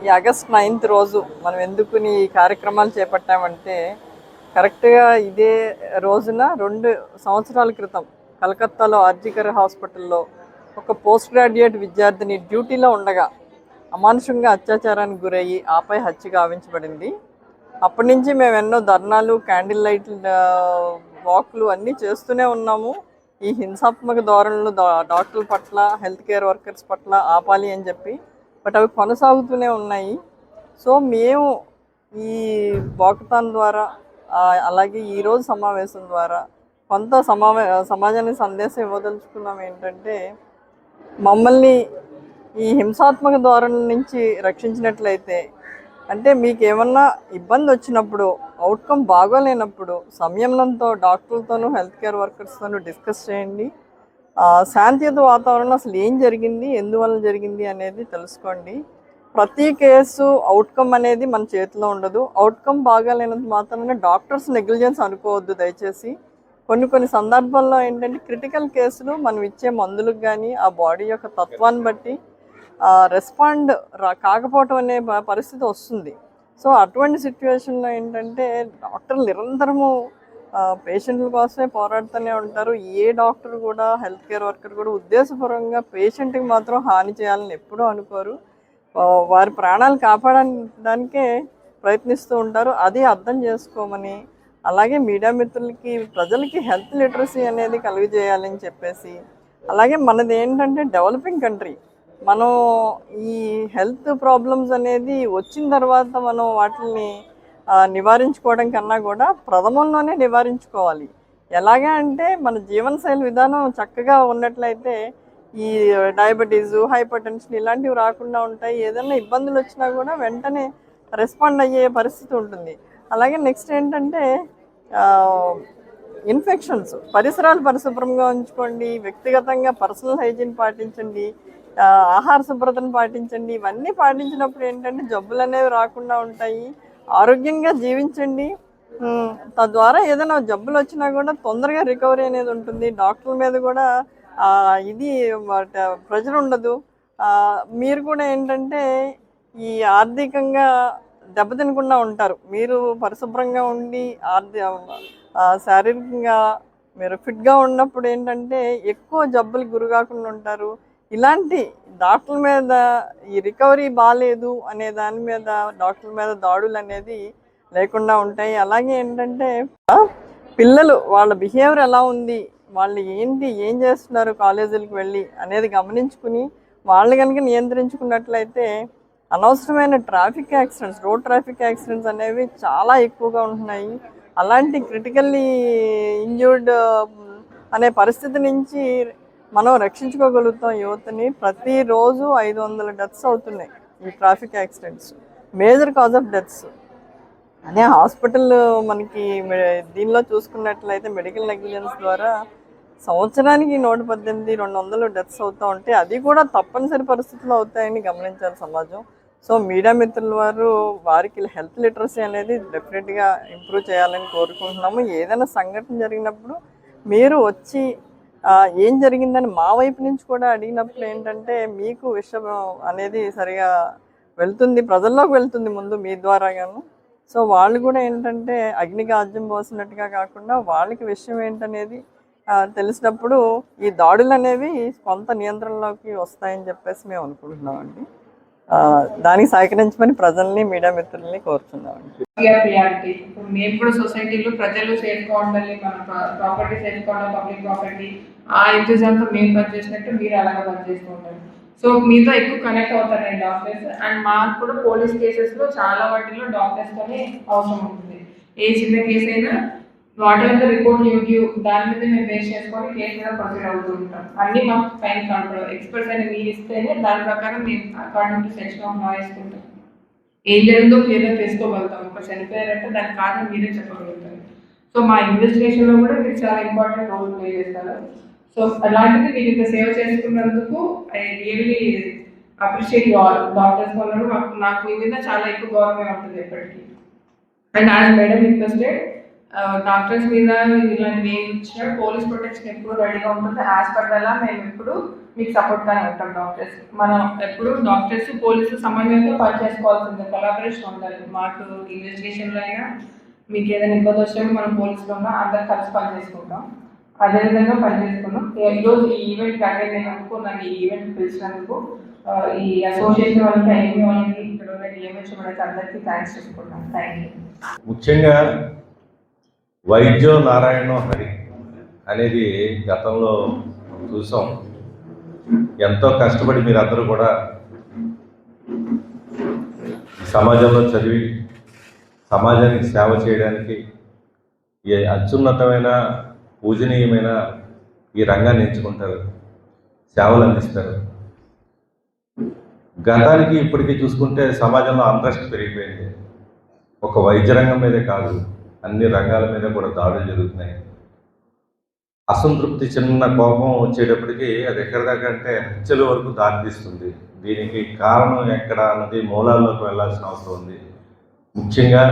ఈ August 9th రోజు మనం ఎందుకు ఈ కార్యక్రమాలు చేపట్టామంటే కరెక్ట్గా ఇదే రోజున 2 సంవత్సరాల క్రితం కలకత్తాలో ఆర్జికర్ హాస్పిటల్లో ఒక పోస్ట్ గ్రాడ్యుయేట్ విద్యార్థిని డ్యూటీలో ఉండగా అమానుషంగా అత్యాచారానికి గురయ్యి ఆపై హత్య గావించబడింది. అప్పటి నుంచి మేము ఎన్నో ధర్నాలు, క్యాండిల్ లైట్ వాక్లు అన్నీ చేస్తూనే ఉన్నాము. ఈ హింసాత్మక ధోరణులు డాక్టర్ల పట్ల, హెల్త్ కేర్ వర్కర్స్ పట్ల ఆపాలి అని చెప్పి. బట్ అవి కొనసాగుతూనే ఉన్నాయి. సో మేము ఈ వాకథాన్ ద్వారా అలాగే ఈరోజు సమావేశం ద్వారా కొంత సమాజానికి సందేశం ఇవ్వదలుచుకున్నాం. ఏంటంటే మమ్మల్ని ఈ హింసాత్మక ధోరణి నుంచి రక్షించినట్లయితే, అంటే మీకు ఏమన్నా ఇబ్బంది వచ్చినప్పుడు, అవుట్కమ్ బాగోలేనప్పుడు సంయమనంతో డాక్టర్లతోనూ హెల్త్ కేర్ వర్కర్స్తోనూ డిస్కస్ చేయండి. శాంతియుత వాతావరణం అసలు ఏం జరిగింది, ఎందువల్ల జరిగింది అనేది తెలుసుకోండి. ప్రతి కేసు అవుట్కమ్ అనేది మన చేతిలో ఉండదు. అవుట్కమ్ బాగాలేనంత మాత్రమే డాక్టర్స్ నెగ్లిజెన్స్ అనుకోవద్దు దయచేసి. కొన్ని సందర్భాల్లో ఏంటంటే క్రిటికల్ కేసులు మనం ఇచ్చే మందులకు కానీ ఆ బాడీ యొక్క తత్వాన్ని బట్టి రెస్పాండ్ కాకపోవటం అనే పరిస్థితి వస్తుంది. సో అటువంటి సిచ్యువేషన్లో ఏంటంటే డాక్టర్లు నిరంతరము పేషెంట్ల కోసమే పోరాడుతూనే ఉంటారు. ఏ డాక్టర్ కూడా, హెల్త్ కేర్ వర్కర్ కూడా ఉద్దేశపూర్వకంగా పేషెంట్కి మాత్రం హాని చేయాలని ఎప్పుడూ అనుకోరు. వారి ప్రాణాలు కాపాడడానికే ప్రయత్నిస్తూ ఉంటారు. అది అర్థం చేసుకోమని, అలాగే మీడియా మిత్రులకి, ప్రజలకి హెల్త్ లిటరసీ అనేది కలుగజేయాలని చెప్పేసి, అలాగే మనది ఏంటంటే డెవలపింగ్ కంట్రీ. మనం ఈ హెల్త్ ప్రాబ్లమ్స్ అనేది వచ్చిన తర్వాత మనం వాటిని నివారించుకోవడం కన్నా కూడా ప్రథమంలోనే నివారించుకోవాలి. ఎలాగా అంటే మన జీవనశైలి విధానం చక్కగా ఉన్నట్లయితే ఈ డయాబెటీసు, హైపర్ టెన్షన్ ఇలాంటివి రాకుండా ఉంటాయి. ఏదైనా ఇబ్బందులు వచ్చినా కూడా వెంటనే రెస్పాండ్ అయ్యే పరిస్థితి ఉంటుంది. అలాగే నెక్స్ట్ ఏంటంటే ఇన్ఫెక్షన్స్, పరిసరాలు పరిశుభ్రంగా ఉంచుకోండి, వ్యక్తిగతంగా పర్సనల్ హైజీన్ పాటించండి, ఆహార శుభ్రతను పాటించండి. ఇవన్నీ పాటించినప్పుడు ఏంటంటే జబ్బులు అనేవి రాకుండా ఉంటాయి. ఆరోగ్యంగా జీవించండి. తద్వారా ఏదైనా జబ్బులు వచ్చినా కూడా తొందరగా రికవరీ అనేది ఉంటుంది. డాక్టర్ల మీద కూడా ఇది ప్రెజర్ ఉండదు. మీరు కూడా ఏంటంటే ఈ ఆర్థికంగా దెబ్బతినకుండా ఉంటారు. మీరు పరిశుభ్రంగా ఉండి శారీరకంగా మీరు ఫిట్గా ఉన్నప్పుడు ఏంటంటే ఎక్కువ జబ్బులు గురికాకుండా ఉంటారు. ఇలాంటి డాక్టర్ల మీద ఈ రికవరీ బాగాలేదు అనే దాని మీద డాక్టర్ల మీద దాడులు అనేది లేకుండా ఉంటాయి. అలాగే ఏంటంటే పిల్లలు వాళ్ళ బిహేవియర్ ఎలా ఉంది, వాళ్ళు ఏం చేస్తున్నారు కాలేజీలకు వెళ్ళి అనేది గమనించుకుని వాళ్ళు కనుక నియంత్రించుకున్నట్లయితే అనవసరమైన రోడ్ ట్రాఫిక్ యాక్సిడెంట్స్ అనేవి చాలా ఎక్కువగా ఉంటున్నాయి. అలాంటి క్రిటికల్లీ ఇంజ్యూర్డ్ అనే పరిస్థితి నుంచి మనం రక్షించుకోగలుగుతాం యువతని. ప్రతిరోజు 500 డెత్స్ అవుతున్నాయి ఈ traffic accidents, major cause of deaths. అదే హాస్పిటల్ మనకి దీనిలో చూసుకున్నట్లయితే మెడికల్ నెగ్లిజెన్స్ ద్వారా సంవత్సరానికి 118, 200 డెత్స్ అవుతూ ఉంటే అది కూడా తప్పనిసరి పరిస్థితుల్లో అవుతాయని గమనించాలి సమాజం. సో మీడియా మిత్రుల వారికి హెల్త్ లిటరసీ అనేది డెఫినెట్గా ఇంప్రూవ్ చేయాలని కోరుకుంటున్నాము. ఏదైనా సంఘటన జరిగినప్పుడు మీరు వచ్చి ఏం జరిగిందని మా వైపు నుంచి కూడా అడిగినప్పుడు ఏంటంటే మీకు విషయం అనేది సరిగా వెళ్తుంది, ప్రజల్లోకి వెళ్తుంది ముందు మీ ద్వారాగాను. సో వాళ్ళు కూడా ఏంటంటే అగ్నికి ఆజ్యం పోసినట్టుగా కాకుండా వాళ్ళకి విషయం ఏంటనేది తెలిసినప్పుడు ఈ దాడులు అనేవి కొంత నియంత్రణలోకి వస్తాయని చెప్పేసి మేము అనుకుంటున్నామండి. దానికి సహకరించమని ప్రజల్ని, మీడియా మిత్రుల్ని కోరుతున్నామండి. మేము కూడా సొసైటీలో ప్రజలు సేఫ్గా ఉండాలి, మన ప్రాపర్టీ సేఫ్గా ఉండాలి, పబ్లిక్ ప్రాపర్టీ ఆ ఎంతజాంతో మేము పనిచేసినట్టు మీరు అలాగే పనిచేస్తూ ఉంటారు. సో మీతో ఎక్కువ కనెక్ట్ అవుతారండి డాక్టర్స్. అండ్ మాకు కూడా పోలీస్ కేసెస్లో చాలా వాటిలో డాక్టర్స్తోనే అవసరం ఉంటుంది. ఏ చిన్న కేసు అయినా what ever the report you give దాని మీద మేము బేస్ చేసుకొని కేసు మీద ప్రొసీడ్ అవుతూ ఉంటాం. అన్నీ మాకు ఫైన్ కాన్ఫిడెన్స్ ఎక్స్పర్ట్స్ అని మీరు ఇస్తేనే దాని ప్రకారం మేము according to section of law వేసుకుంటాం. ఏం జరిగిందో క్లియర్గా తెలుసుకోగలుగుతాం. ఒక చనిపోయారంటే దానికి కారణం మీరే చెప్పగలుగుతారు. సో మా ఇన్వెస్టిగేషన్లో కూడా మీరు చాలా ఇంపార్టెంట్ రోల్ ప్లే చేస్తారు. సో అలాంటిది మీరు ఇంత సేవ చేసుకున్నందుకు I really appreciate you all. Doctors వల్ల నాకు మీ మీద చాలా ఎక్కువ గౌరవం ఉంటుంది ఎప్పటికీ. And as madam requested, doctors మీద ఇలాంటివి ఏమి ఇచ్చినా పోలీస్ ప్రొటెక్షన్ ఎప్పుడు రెడీగా ఉంటుంది. యాజ్ పర్ ద లా మేము ఇప్పుడు మీకు సపోర్ట్గానే ఉంటాం డాక్టర్స్. మనం ఎప్పుడు డాక్టర్స్ పోలీసు సమన్వయంతో పనిచేసుకోవాల్సిందే, కొలాబరేషన్ ఉండాలి. మాకు ఇన్వెస్టిగేషన్లో అయినా మీకు ఏదైనా ఇబ్బంది వచ్చినప్పుడు మనం పోలీసులో ఉన్నా అందరం కలిసి పనిచేసుకుంటాం. అదేవిధంగా పనిచేసుకున్నాం. ఈరోజు ఈ ఈవెంట్కి అటెండ్ అయినందుకు, నన్ను ఈ ఈవెంట్ పిలిచినందుకు ఈ అసోసియేషన్ వాళ్ళకి, ఐఎంఏ వాళ్ళకి, ఇక్కడ ఉన్న డిఎంహెచ్ వాళ్ళకి అందరికీ థ్యాంక్స్ చెప్పుకుంటాం. Thank you. ముఖ్యంగా వైద్యో నారాయణో హరి అనేది గతంలో చూసాం. ఎంతో కష్టపడి మీరందరూ కూడా సమాజంలో చదివి సమాజానికి సేవ చేయడానికి ఏ అత్యున్నతమైన పూజనీయమైన ఈ రంగాన్ని ఎంచుకుంటారు, సేవలు అందిస్తారు. గతానికి ఇప్పటికీ చూసుకుంటే సమాజంలో అంతస్తు పెరిగిపోయింది. ఒక వైద్య రంగం మీదే కాదు, అన్ని రంగాల మీద కూడా దాడులు జరుగుతున్నాయి. అసంతృప్తి, చిన్న కోపం వచ్చేటప్పటికి అది ఎక్కడి దాకా అంటే హత్యల వరకు దారితీస్తుంది. దీనికి కారణం ఎక్కడ అన్నది మూలాల్లోకి వెళ్ళాల్సిన అవసరం ఉంది. ముఖ్యంగా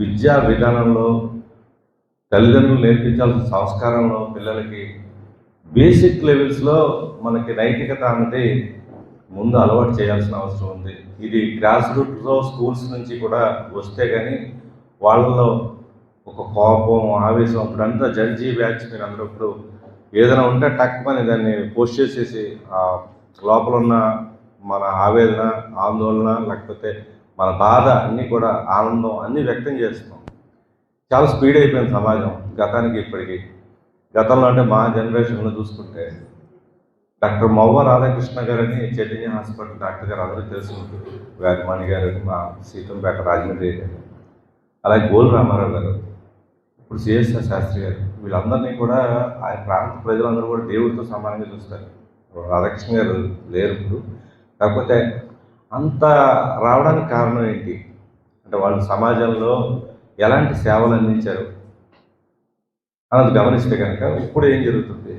విద్యా విధానంలో తల్లిదండ్రులు నేర్పించాల్సిన సంస్కారంలో పిల్లలకి బేసిక్ లెవెల్స్లో మనకి నైతికత అన్నది ముందు అలవాటు చేయాల్సిన అవసరం ఉంది. ఇది గ్రాస్ రూట్లో స్కూల్స్ నుంచి కూడా వస్తే కానీ వాళ్ళలో ఒక కోపం, ఆవేశం, అప్పుడంతా జడ్జీ బ్యాచ్ మీరు అందరూ ఇప్పుడు ఏదైనా ఉంటే టక్కుమని దాన్ని పోస్ట్ చేసేసి లోపల ఉన్న మన ఆవేదన, ఆందోళన, లేకపోతే మన బాధ అన్నీ కూడా ఆనందం అన్నీ వ్యక్తం చేస్తున్నాం. చాలా స్పీడ్ అయిపోయింది సమాజం గతానికి ఇప్పటికీ. గతంలో అంటే మా జనరేషన్లో చూసుకుంటే డాక్టర్ మవ్వ రాధాకృష్ణ గారని చైతన్య హాస్పిటల్ డాక్టర్ గారు అందరూ తెలిసి ఉంటుంది. వేదమాణి గారు, మా సీతంపేట రాజమండ్రి గారు, అలాగే గోల్ రామారావు గారు, ఇప్పుడు సిఎస్ఆర్ శాస్త్రి గారు, వీళ్ళందరినీ కూడా ఆయన ప్రాంత ప్రజలందరూ కూడా దేవుడితో సమానంగా చూస్తారు. రాధాకృష్ణ గారు లేరు ఇప్పుడు. కాకపోతే అంత రావడానికి కారణం ఏంటి అంటే వాళ్ళు సమాజంలో ఎలాంటి సేవలు అందించారు అన్నది గమనిస్తే కనుక ఇప్పుడు ఏం జరుగుతుంది,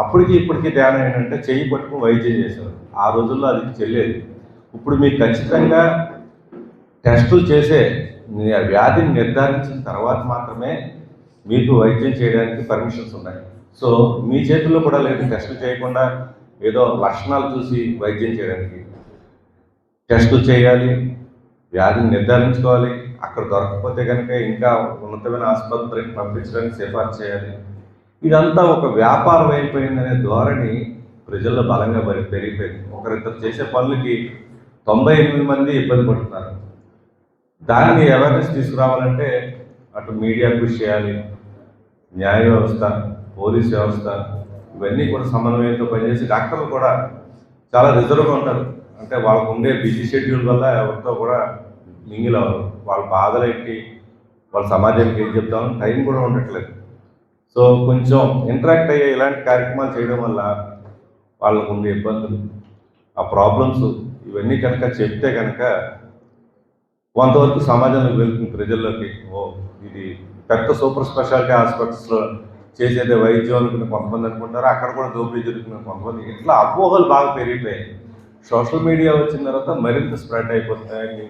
అప్పటికి ఇప్పటికీ తేడా ఏంటంటే చెయ్యి పట్టుకుని వైద్యం చేశారు. ఆ రోజుల్లో అది చెల్లేది. ఇప్పుడు మీకు ఖచ్చితంగా టెస్టులు చేసే వ్యాధిని నిర్ధారించిన తర్వాత మాత్రమే మీకు వైద్యం చేయడానికి పర్మిషన్స్ ఉన్నాయి. సో మీ చేతుల్లో కూడా లేదు టెస్టులు చేయకుండా ఏదో లక్షణాలు చూసి వైద్యం చేయడానికి. టెస్టులు చేయాలి, వ్యాధిని నిర్ధారించుకోవాలి, అక్కడ దొరకకపోతే కనుక ఇంకా ఉన్నతమైన ఆసుపత్రికి పంపించడానికి సిఫార్సు చేయాలి. ఇదంతా ఒక వ్యాపారం అయిపోయిందనే ధోరణి ప్రజల్లో బలంగా పెరిగిపోయింది. ఒకరిద్దరు చేసే పనులకి 98 మంది ఇబ్బంది పడుతున్నారు. దాన్ని అవేర్నెస్ తీసుకురావాలంటే అటు మీడియా కృషి చేయాలి, న్యాయ వ్యవస్థ, పోలీస్ వ్యవస్థ ఇవన్నీ కూడా సమన్వయంతో పనిచేసి డాక్టర్లు కూడా చాలా రిజర్వ్గా ఉంటారు. అంటే వాళ్ళకు ఉండే బిజీ షెడ్యూల్ వల్ల ఎవరితో కూడా మింగిల్ అవ్వరు. వాళ్ళ బాధలు ఏంటి, వాళ్ళ సమాజానికి ఏం చెప్తామని టైం కూడా ఉండట్లేదు. సో కొంచెం ఇంటరాక్ట్ అయ్యే ఇలాంటి కార్యక్రమాలు చేయడం వల్ల వాళ్ళకు ఉండే ఇబ్బందులు, ఆ ప్రాబ్లమ్స్ ఇవన్నీ కనుక చెప్తే కనుక కొంతవరకు సమాజంలోకి వెళ్తుంది, ప్రజల్లోకి. ఓ ఇది పెద్ద సూపర్ స్పెషాలిటీ హాస్పిటల్స్లో చేసేదే వైద్యం అనుకుని కొంతమంది అనుకుంటారు, అక్కడ కూడా దోపిడీ జరుగుతున్న కొంతమంది. ఇట్లా అపోహలు బాగా పెరిగిపోయాయి. సోషల్ మీడియా వచ్చిన తర్వాత మరింత స్ప్రెడ్ అయిపోతున్నాయి,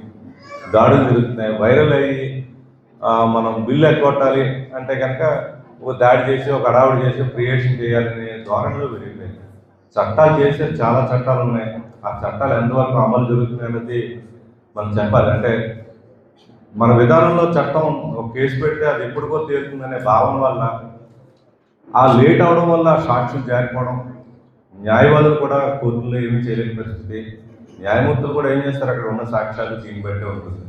దాడులు జరుగుతున్నాయి, వైరల్ అయ్యి మనం బిల్లు ఎగ్గొట్టాలి అంటే కనుక ఒక దాడి చేసి, ఒక అడావుడి చేసి క్రియేషన్ చేయాలనే ధోరణిలో పెరిగిపోయింది. చట్టాలు చేసే చాలా చట్టాలు ఉన్నాయి. ఆ చట్టాలు ఎంతవరకు అమలు జరుగుతున్నాయి అన్నది మనం చెప్పాలి. అంటే మన విధానంలో చట్టం ఒక కేసు పెడితే అది ఎప్పటికో తేలుతుందనే భావన వల్ల, ఆ లేట్ అవడం వల్ల సాక్షులు జారిపోవడం, న్యాయవాదులు కూడా కోర్టులో ఏమీ చేయలేని పరిస్థితి. న్యాయమూర్తులు కూడా ఏం చేస్తారు, అక్కడ ఉన్న సాక్ష్యాలు దీన్ని బట్టే ఉంటుంది.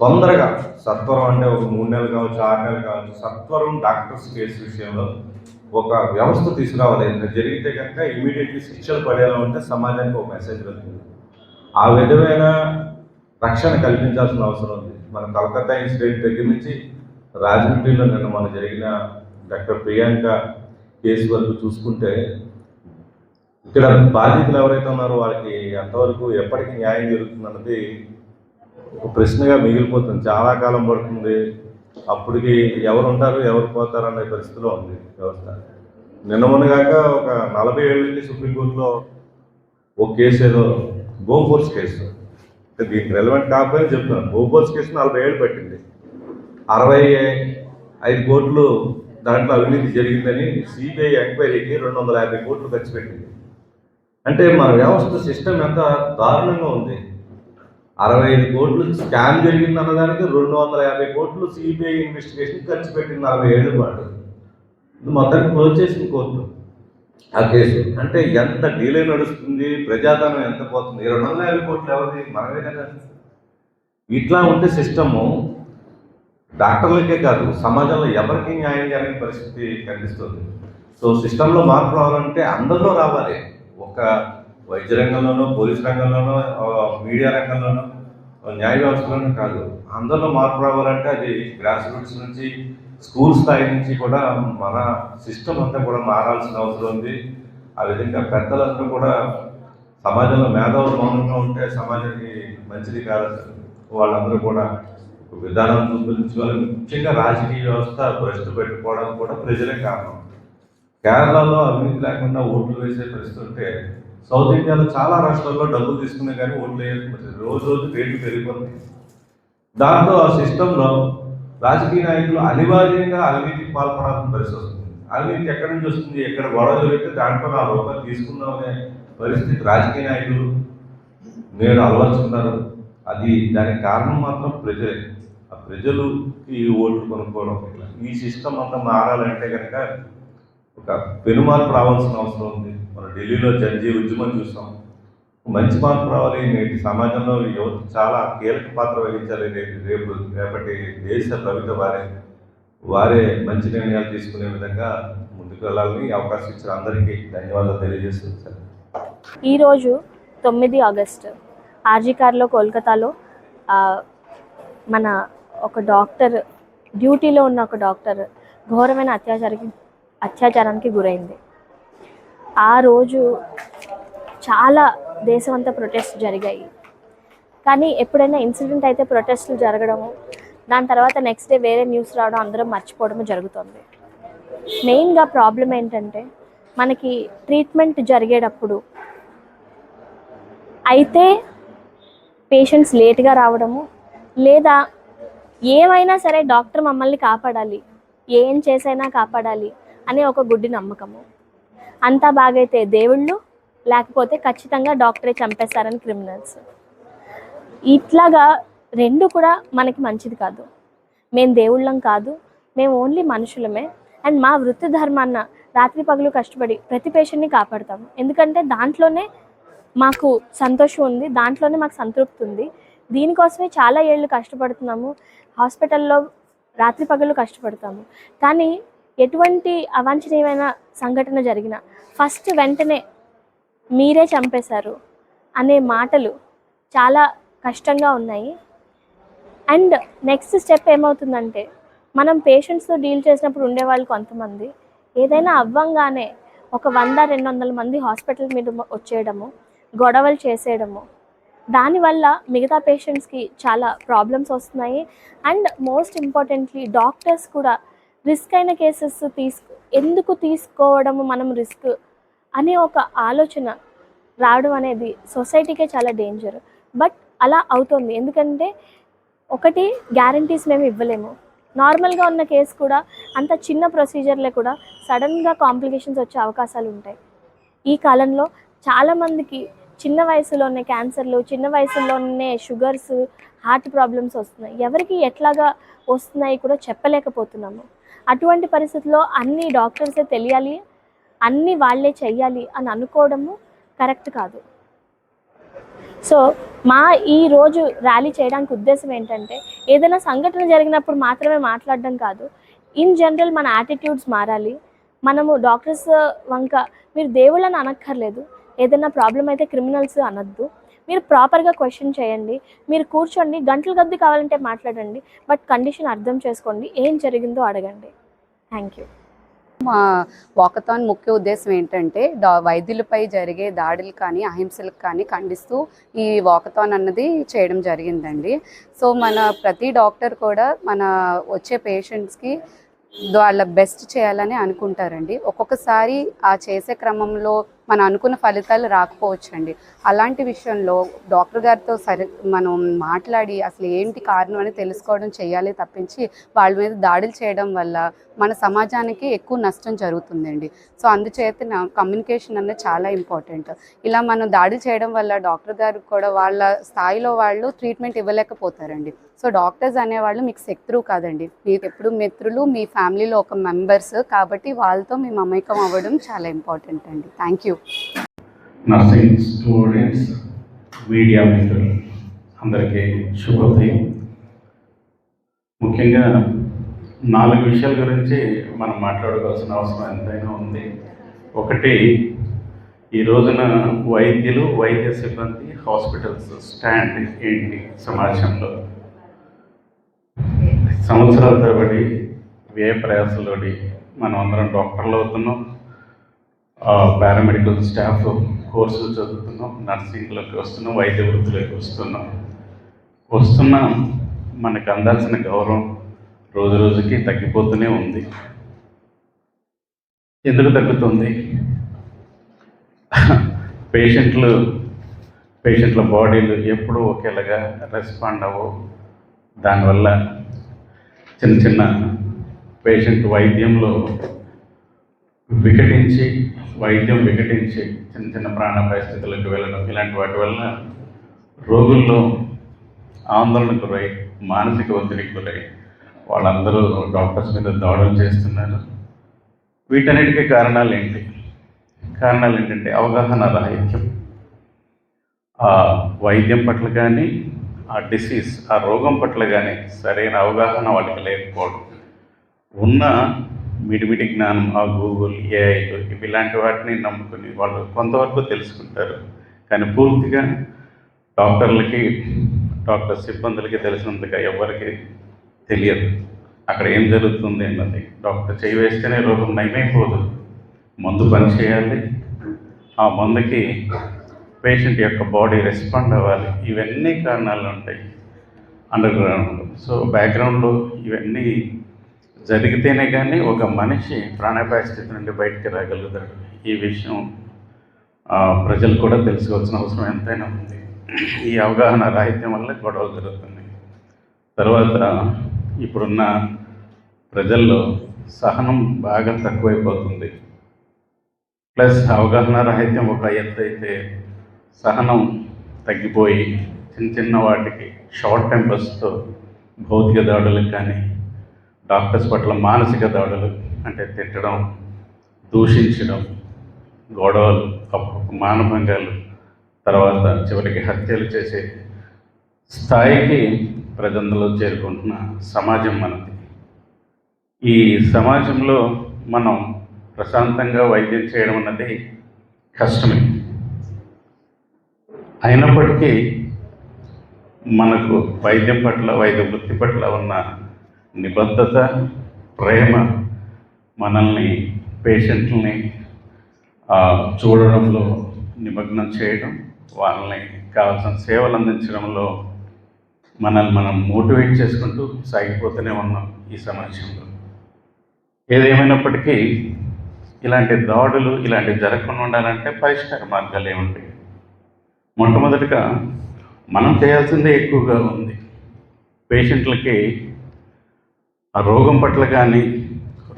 తొందరగా సత్వరం అంటే ఒక 3 నెలలు కావచ్చు, 6 నెలలు కావచ్చు, సత్వరం డాక్టర్స్ కేసు విషయంలో ఒక వ్యవస్థ తీసుకురావాలి. జరిగితే కనుక ఇమీడియట్లీ శిక్షలు పడేలా ఉంటే సమాజానికి ఒక మెసేజ్ వెళ్తుంది. ఆ విధమైన రక్షణ కల్పించాల్సిన అవసరం ఉంది. మన కలకత్తా ఇన్సిడెంట్ దగ్గర నుంచి రాజమండ్రిలో నిన్న మన జరిగిన డాక్టర్ ప్రియాంక కేసు వరకు చూసుకుంటే ఇక్కడ బాధితులు ఎవరైతే ఉన్నారో వాళ్ళకి ఎంతవరకు ఎప్పటికీ న్యాయం జరుగుతుందన్నది ఒక ప్రశ్నగా మిగిలిపోతుంది. చాలా కాలం పడుతుంది. అప్పటికి ఎవరు ఉంటారు, ఎవరు పోతారు అనే పరిస్థితిలో ఉంది వ్యవస్థ. నిన్న మొన్నగాక ఒక 40 ఏళ్ళ నుంచి సుప్రీంకోర్టులో ఒక కేసు, ఏదో బోఫోర్స్ కేసు, దీనికి రెలవెంట్ కాకపోయినా చెప్తున్నాను. బోఫోర్స్ కేసు 40 ఏళ్ళు పట్టింది. 65 కోట్లు దాంట్లో అవినీతి జరిగిందని సిబిఐ ఎంక్వైరీకి 250 కోట్లు ఖర్చు పెట్టింది. అంటే మన వ్యవస్థ సిస్టమ్ ఎంత దారుణంగా ఉంది. 65 కోట్లు స్కామ్ జరిగిందన్న దానికి 250 కోట్లు సిబిఐ ఇన్వెస్టిగేషన్ ఖర్చు పెట్టింది 40 ఏళ్ళ పాటు. ఇది మొత్తానికి క్లోజ్ చేసిన కోర్టు ఆ కేసు. అంటే ఎంత డీలే నడుస్తుంది, ప్రజాధనం ఎంత పోతుంది. 250 కోట్లు ఎవరిది? మనమే కదా. ఇట్లా ఉంటే సిస్టము డాక్టర్లకే కాదు సమాజంలో ఎవరికి న్యాయం చేయని పరిస్థితి కనిపిస్తుంది. సో సిస్టంలో మార్పు రావాలంటే అందరిలో రావాలి. ఒక వైద్య రంగంలోనూ, పోలీస్ రంగంలోనూ, మీడియా రంగంలోనూ, న్యాయ వ్యవస్థలోనూ కాదు, అందరిలో మార్పు రావాలంటే అది గ్రాస్ రూట్స్ నుంచి, స్కూల్ స్థాయి నుంచి కూడా మన సిస్టమ్ అంతా కూడా మారాల్సిన అవసరం ఉంది. ఆ విధంగా పెద్దలందరూ కూడా సమాజంలో మేధావులు మౌనంగా ఉంటే సమాజానికి మంచిది కాదు. వాళ్ళందరూ కూడా విధానం రూపొందించుకోవాలి. ముఖ్యంగా రాజకీయ వ్యవస్థ భ్రష్టు పెట్టుకోవడానికి కూడా ప్రజలే కారణం. కేరళలో అవినీతి లేకుండా ఓట్లు వేసే పరిస్థితి ఉంటే సౌత్ ఇండియాలో చాలా రాష్ట్రాల్లో డబ్బులు తీసుకునే కానీ ఓట్లు వేయకపోతే రోజు రోజు రేట్లు పెరిగిపోతుంది. దాంతో ఆ సిస్టంలో రాజకీయ నాయకులు అనివార్యంగా అవినీతికి పాల్పడాల్సిన పరిస్థితి వస్తుంది. అవినీతి ఎక్కడి నుంచి వస్తుంది? ఎక్కడ గొడవ జరిగితే దాంట్లో 4 రూపాయలు తీసుకుందామనే పరిస్థితి రాజకీయ నాయకులు నేడు అలవర్చుకున్నారు. దానికి కారణం మాత్రం ప్రజలే. ఆ ప్రజలుకి ఓట్లు కొనుక్కోవడం. ఈ సిస్టమ్ అంతా మారాలంటే కనుక ఒక పెనుమార్పు రావాల్సిన అవసరం ఉంది. మన ఢిల్లీలో జంజీ ఉద్యమం చూసాం. మంచి మార్పు రావాలి. నేటి సమాజంలో యువత చాలా కీలక పాత్ర వహించాలి. రేపటి దేశ భవిత వారే మంచి నిర్ణయాలు తీసుకునే విధంగా ముందుకు వెళ్ళాలని అవకాశం ఇచ్చిన అందరికీ ధన్యవాదాలు తెలియజేస్తున్నాను. ఈరోజు 9 ఆగస్టు ఆర్జీకార్లో కోల్కతాలో మన ఒక డాక్టర్, డ్యూటీలో ఉన్న ఒక డాక్టర్ ఘోరమైన అత్యాచారానికి గురైంది. ఆ రోజు చాలా దేశం అంతా ప్రొటెస్ట్ జరిగాయి. కానీ ఎప్పుడైనా ఇన్సిడెంట్ అయితే ప్రొటెస్టులు జరగడము, దాని తర్వాత నెక్స్ట్ డే వేరే న్యూస్ రావడం, అందరం మర్చిపోవడము జరుగుతుంది. మెయిన్గా ప్రాబ్లం ఏంటంటే మనకి ట్రీట్మెంట్ జరిగేటప్పుడు అయితే పేషెంట్స్ లేట్గా రావడము, లేదా ఏమైనా సరే డాక్టర్ మమ్మల్ని కాపాడాలి, ఏం చేసైనా కాపాడాలి అనే ఒక గుడ్డి నమ్మకము. అంతా బాగైతే దేవుళ్ళు, లేకపోతే ఖచ్చితంగా డాక్టరే చంపేస్తారని క్రిమినల్స్. ఇట్లాగా రెండు కూడా మనకి మంచిది కాదు. మేము దేవుళ్ళం కాదు, మేము ఓన్లీ మనుషులమే. అండ్ మా వృత్తి ధర్మాన్న రాత్రి పగలు కష్టపడి ప్రతి పేషెంట్ని కాపాడతాము. ఎందుకంటే దాంట్లోనే మాకు సంతోషం ఉంది, దాంట్లోనే మాకు సంతృప్తి ఉంది. దీనికోసమే చాలా ఏళ్ళు కష్టపడుతున్నాము. హాస్పిటల్లో రాత్రి పగలు కష్టపడతాము. కానీ ఎటువంటి అవాంఛనీయమైన సంఘటన జరిగినా ఫస్ట్ వెంటనే మీరే చంపేశారు అనే మాటలు చాలా కష్టంగా ఉన్నాయి. అండ్ నెక్స్ట్ స్టెప్ ఏమవుతుందంటే, మనం పేషెంట్స్తో డీల్ చేసినప్పుడు ఉండేవాళ్ళు కొంతమంది ఏదైనా అవ్వంగానే ఒక 100-200 మంది హాస్పిటల్ మీద వచ్చేయడము, గొడవలు చేసేయడము, దానివల్ల మిగతా పేషెంట్స్కి చాలా ప్రాబ్లమ్స్ వస్తున్నాయి. అండ్ మోస్ట్ ఇంపార్టెంట్లీ డాక్టర్స్ కూడా రిస్క్ అయిన కేసెస్ ఎందుకు తీసుకోవడము మనం రిస్క్ అనే ఒక ఆలోచన రావడం అనేది సొసైటీకే చాలా డేంజర్. బట్ అలా అవుతుంది. ఎందుకంటే ఒకటి గ్యారంటీస్ మేము ఇవ్వలేము. నార్మల్గా ఉన్న కేసు కూడా అంత చిన్న ప్రొసీజర్లే కూడా సడన్గా కాంప్లికేషన్స్ వచ్చే అవకాశాలు ఉంటాయి. ఈ కాలంలో చాలామందికి చిన్న వయసులోనే క్యాన్సర్లు, చిన్న వయసులోనే షుగర్స్, హార్ట్ ప్రాబ్లమ్స్ వస్తున్నాయి. ఎవరికి ఎట్లాగా వస్తున్నాయి కూడా చెప్పలేకపోతున్నాము. అటువంటి పరిస్థితుల్లో అన్ని డాక్టర్సే తెలియాలి, అన్నీ వాళ్ళే చెయ్యాలి అని అనుకోవడము కరెక్ట్ కాదు. సో మా ఈరోజు ర్యాలీ చేయడానికి ఉద్దేశం ఏంటంటే, ఏదైనా సంఘటన జరిగినప్పుడు మాత్రమే మాట్లాడడం కాదు, ఇన్ జనరల్ మన యాటిట్యూడ్స్ మారాలి. మనము డాక్టర్స్ వంక మీరు దేవుళ్ళని అనక్కర్లేదు, ఏదైనా ప్రాబ్లం అయితే క్రిమినల్స్ అనొద్దు. మీరు ప్రాపర్గా క్వశ్చన్ చేయండి, మీరు కూర్చోండి, గంటల కొద్దీ కావాలంటే మాట్లాడండి, బట్ కండిషన్ అర్థం చేసుకోండి, ఏం జరిగిందో అడగండి. Thank you. మా వాకథాన్ ముఖ్య ఉద్దేశం ఏంటంటే, వైద్యులపై జరిగే దాడులు కానీ అహింసలకు కానీ ఖండిస్తూ ఈ వాకథాన్ అన్నది చేయడం జరిగిందండి. సో మన ప్రతి డాక్టర్ కూడా మన వచ్చే పేషెంట్స్కి వాళ్ళ బెస్ట్ చేయాలని అనుకుంటారండి. ఒక్కొక్కసారి ఆ చేసే క్రమంలో మనం అనుకున్న ఫలితాలు రాకపోవచ్చండి. అలాంటి విషయంలో డాక్టర్ గారితో మనం మాట్లాడి అసలు ఏంటి కారణం అని తెలుసుకోవడం చేయాలి తప్పించి వాళ్ళ మీద దాడులు చేయడం వల్ల మన సమాజానికి ఎక్కువ నష్టం జరుగుతుందండి. సో అందుచేత కమ్యూనికేషన్ అనేది చాలా ఇంపార్టెంట్. ఇలా మనం దాడి చేయడం వల్ల డాక్టర్ గారు కూడా వాళ్ళ స్థాయిలో వాళ్ళు ట్రీట్మెంట్ ఇవ్వలేకపోతారండి. సో డాక్టర్స్ అనేవాళ్ళు మీకు శత్రువు కాదండి, మీకు ఎప్పుడు మిత్రులు, మీ ఫ్యామిలీలో ఒక మెంబర్స్ కాబట్టి వాళ్ళతో మీ మమేకం అవ్వడం చాలా ఇంపార్టెంట్ అండి. Thank you. Nursing students, media మిత్రులు అందరికీ శుభోదయం. ముఖ్యంగా 4 విషయాల గురించి మనం మాట్లాడుకోవాల్సిన అవసరం ఎంతైనా ఉంది. ఒకటి, ఈ రోజున వైద్యులు, వైద్య సిబ్బంది, హాస్పిటల్స్ స్టాండ్ ఏంటి సమాజంలో? సంవత్సరాల తరబడి వ్యయ ప్రయాసలోడి మనం అందరం డాక్టర్లు అవుతున్నాం, పారామెడికల్ స్టాఫ్ కోర్సులు చదువుతున్నాం, నర్సింగ్లోకి వస్తున్నాం, వైద్య వృత్తిలోకి వస్తున్నాం. మనకు అందాల్సిన గౌరవం రోజు రోజుకి తగ్గిపోతూనే ఉంది. ఎందుకు తగ్గుతుంది? పేషెంట్ల బాడీలు ఎప్పుడూ ఒకేలాగా రెస్పాండ్ అవ్వవు. దానివల్ల చిన్న పేషెంట్ వైద్యం వికటించి చిన్న ప్రాణాపాయ స్థితులకు వెళ్ళడం, ఇలాంటి వాటి వల్ల రోగుల్లో ఆందోళనకు గురై, మానసిక ఒత్తిడికి గురై వాళ్ళందరూ డాక్టర్స్ మీద దాడులు చేస్తున్నారు. వీటన్నిటికీ కారణాలు ఏంటంటే అవగాహన రాహిత్యం. ఆ వైద్యం పట్ల కానీ, ఆ డిసీజ్, ఆ రోగం పట్ల కానీ సరైన అవగాహన వాళ్ళకి లేకపోవడం. ఉన్న మిడిమిడి జ్ఞానం, ఆ గూగుల్, ఏఐలు ఇలాంటి వాటిని నమ్ముకుని వాళ్ళు కొంతవరకు తెలుసుకుంటారు. కానీ పూర్తిగా డాక్టర్ సిబ్బందులకి తెలిసినంతగా ఎవరికి తెలియదు అక్కడ ఏం జరుగుతుంది అన్నది. డాక్టర్ చేయి వేస్తేనే రోగం నయమైపోదు, మందు పని చేయాలి, ఆ మందుకి పేషెంట్ యొక్క బాడీ రెస్పాండ్ అవ్వాలి. ఇవన్నీ కారణాలు ఉంటాయి అండర్ గ్రౌండ్లో. సో బ్యాక్గ్రౌండ్లో ఇవన్నీ జరిగితేనే కానీ ఒక మనిషి ప్రాణాపాయ స్థితి నుండి బయటికి రాగలుగుతాడు. ఈ విషయం ప్రజలు కూడా తెలుసుకోవాల్సిన అవసరం ఎంతైనా ఉంది. ఈ అవగాహన రాహిత్యం వల్ల గొడవలు జరుగుతున్నాయి. తర్వాత ఇప్పుడున్న ప్రజల్లో సహనం బాగా తక్కువైపోతుంది. ప్లస్ అవగాహన రాహిత్యం ఒక ఎత్తు అయితే, సహనం తగ్గిపోయి చిన్న వాటికి షార్ట్ టెంపర్స్తో భౌతిక దాడులకు కానీ, డాక్టర్స్ పట్ల మానసిక దాడులు అంటే తిట్టడం, దూషించడం, గొడవలు, మానభంగాలు, తర్వాత చివరికి హత్యలు చేసే స్థాయికి ప్రజల్లో చేరుకుంటున్న సమాజం మనది. ఈ సమాజంలో మనం ప్రశాంతంగా వైద్యం చేయడం అన్నది కష్టమే. అయినప్పటికీ మనకు వైద్యం పట్ల, వైద్య వృత్తి పట్ల ఉన్న నిబద్ధత, ప్రేమ మనల్ని పేషెంట్లని చూడడంలో నిమగ్నం చేయడం, వాళ్ళని కావాల్సిన సేవలు అందించడంలో మనల్ని మనం మోటివేట్ చేసుకుంటూ సాగిపోతూనే ఉన్నాం ఈ సమాజంలో. ఏదేమైనప్పటికీ ఇలాంటి దాడులు ఇలాంటివి జరగకుండా ఉండాలంటే పరిష్కార మార్గాలు ఏముంటాయి? మొట్టమొదటిగా మనం చేయాల్సిందే ఎక్కువగా ఉంది. పేషెంట్లకి ఆ రోగం పట్ల కానీ,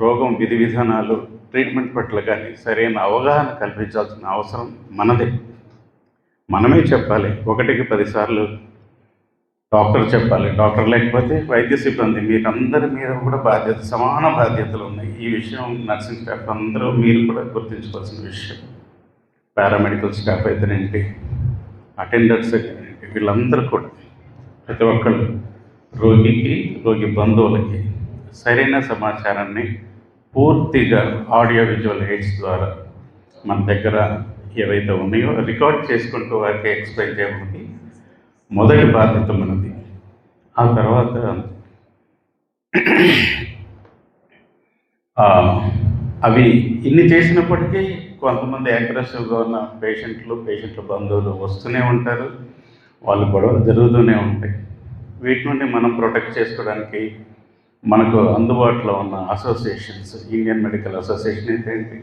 రోగం విధి విధానాలు, ట్రీట్మెంట్ పట్ల కానీ సరైన అవగాహన కల్పించాల్సిన అవసరం మనదే. మనమే చెప్పాలి. 1కి 10 సార్లు డాక్టర్ చెప్పాలి. డాక్టర్ లేకపోతే వైద్య సిబ్బంది, మీరందరి మీద కూడా సమాన బాధ్యతలు ఉన్నాయి. ఈ విషయం నర్సింగ్ స్టాఫ్ అందరూ మీరు కూడా గుర్తుంచుకోవాల్సిన విషయం. పారామెడికల్ స్టాఫ్ అయితేనేంటి, అటెండర్స్ అయితేనేంటి, వీళ్ళందరూ కూడా ప్రతి ఒక్కళ్ళు రోగి బంధువులకి సరైన సమాచారాన్ని పూర్తిగా ఆడియో విజువల్ ఎయిడ్స్ ద్వారా మన దగ్గర ఏవైతే ఉన్నాయో రికార్డ్ చేసుకుంటూ వారికి ఎక్స్ప్లెయిన్ చేయడానికి మొదటి బాధ్యత మనది. ఆ తర్వాత అవి ఇన్ని చేసినప్పటికీ కొంతమంది అగ్రెసివ్గా ఉన్న పేషెంట్ల బంధువులు వస్తూనే ఉంటారు. వాళ్ళు గొడవలు జరుగుతూనే ఉంటాయి. వీటి నుండి మనం ప్రొటెక్ట్ చేసుకోవడానికి మనకు అందుబాటులో ఉన్న అసోసియేషన్స్, ఇండియన్ మెడికల్ అసోసియేషన్ అయితే ఏంటి,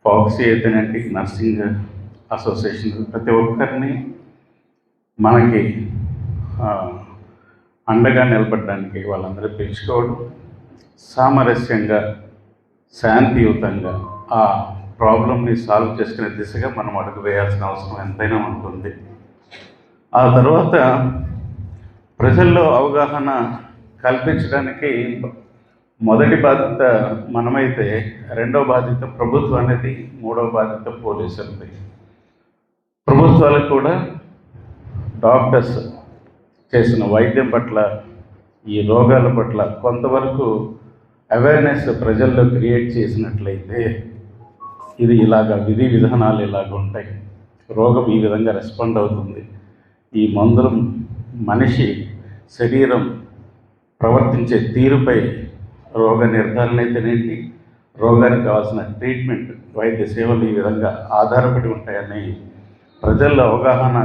ఫాక్సీ అయితేనండి, నర్సింగ్ అసోసియేషన్ ప్రతి ఒక్కరిని మనకి అండగా నిలబడడానికి వాళ్ళందరూ పిలుచుకోవడం, సామరస్యంగా శాంతియుతంగా ఆ ప్రాబ్లమ్ని సాల్వ్ చేసుకునే దిశగా మనం అడుగు వేయాల్సిన అవసరం ఎంతైనా ఉంటుంది. ఆ తర్వాత ప్రజల్లో అవగాహన కల్పించడానికి మొదటి బాధ్యత మనమైతే, రెండవ బాధ్యత ప్రభుత్వం అనేది, మూడవ బాధ్యత పోలీసులది. ప్రభుత్వాలకు కూడా డాక్టర్స్ చేసిన వైద్యం పట్ల, ఈ రోగాల పట్ల కొంతవరకు అవేర్నెస్ ప్రజల్లో క్రియేట్ చేసినట్లయితే, ఇది ఇలాగ విధి విధానాలు ఇలాగ ఉంటాయి, రోగం ఈ విధంగా రెస్పాండ్ అవుతుంది, ఈ మందులు మనిషి శరీరం ప్రవర్తించే తీరుపై రోగ నిర్ధారణ అయితేనేంటి, రోగానికి కావాల్సిన ట్రీట్మెంట్, వైద్య సేవలు ఈ విధంగా ఆధారపడి ఉంటాయని ప్రజల్లో అవగాహన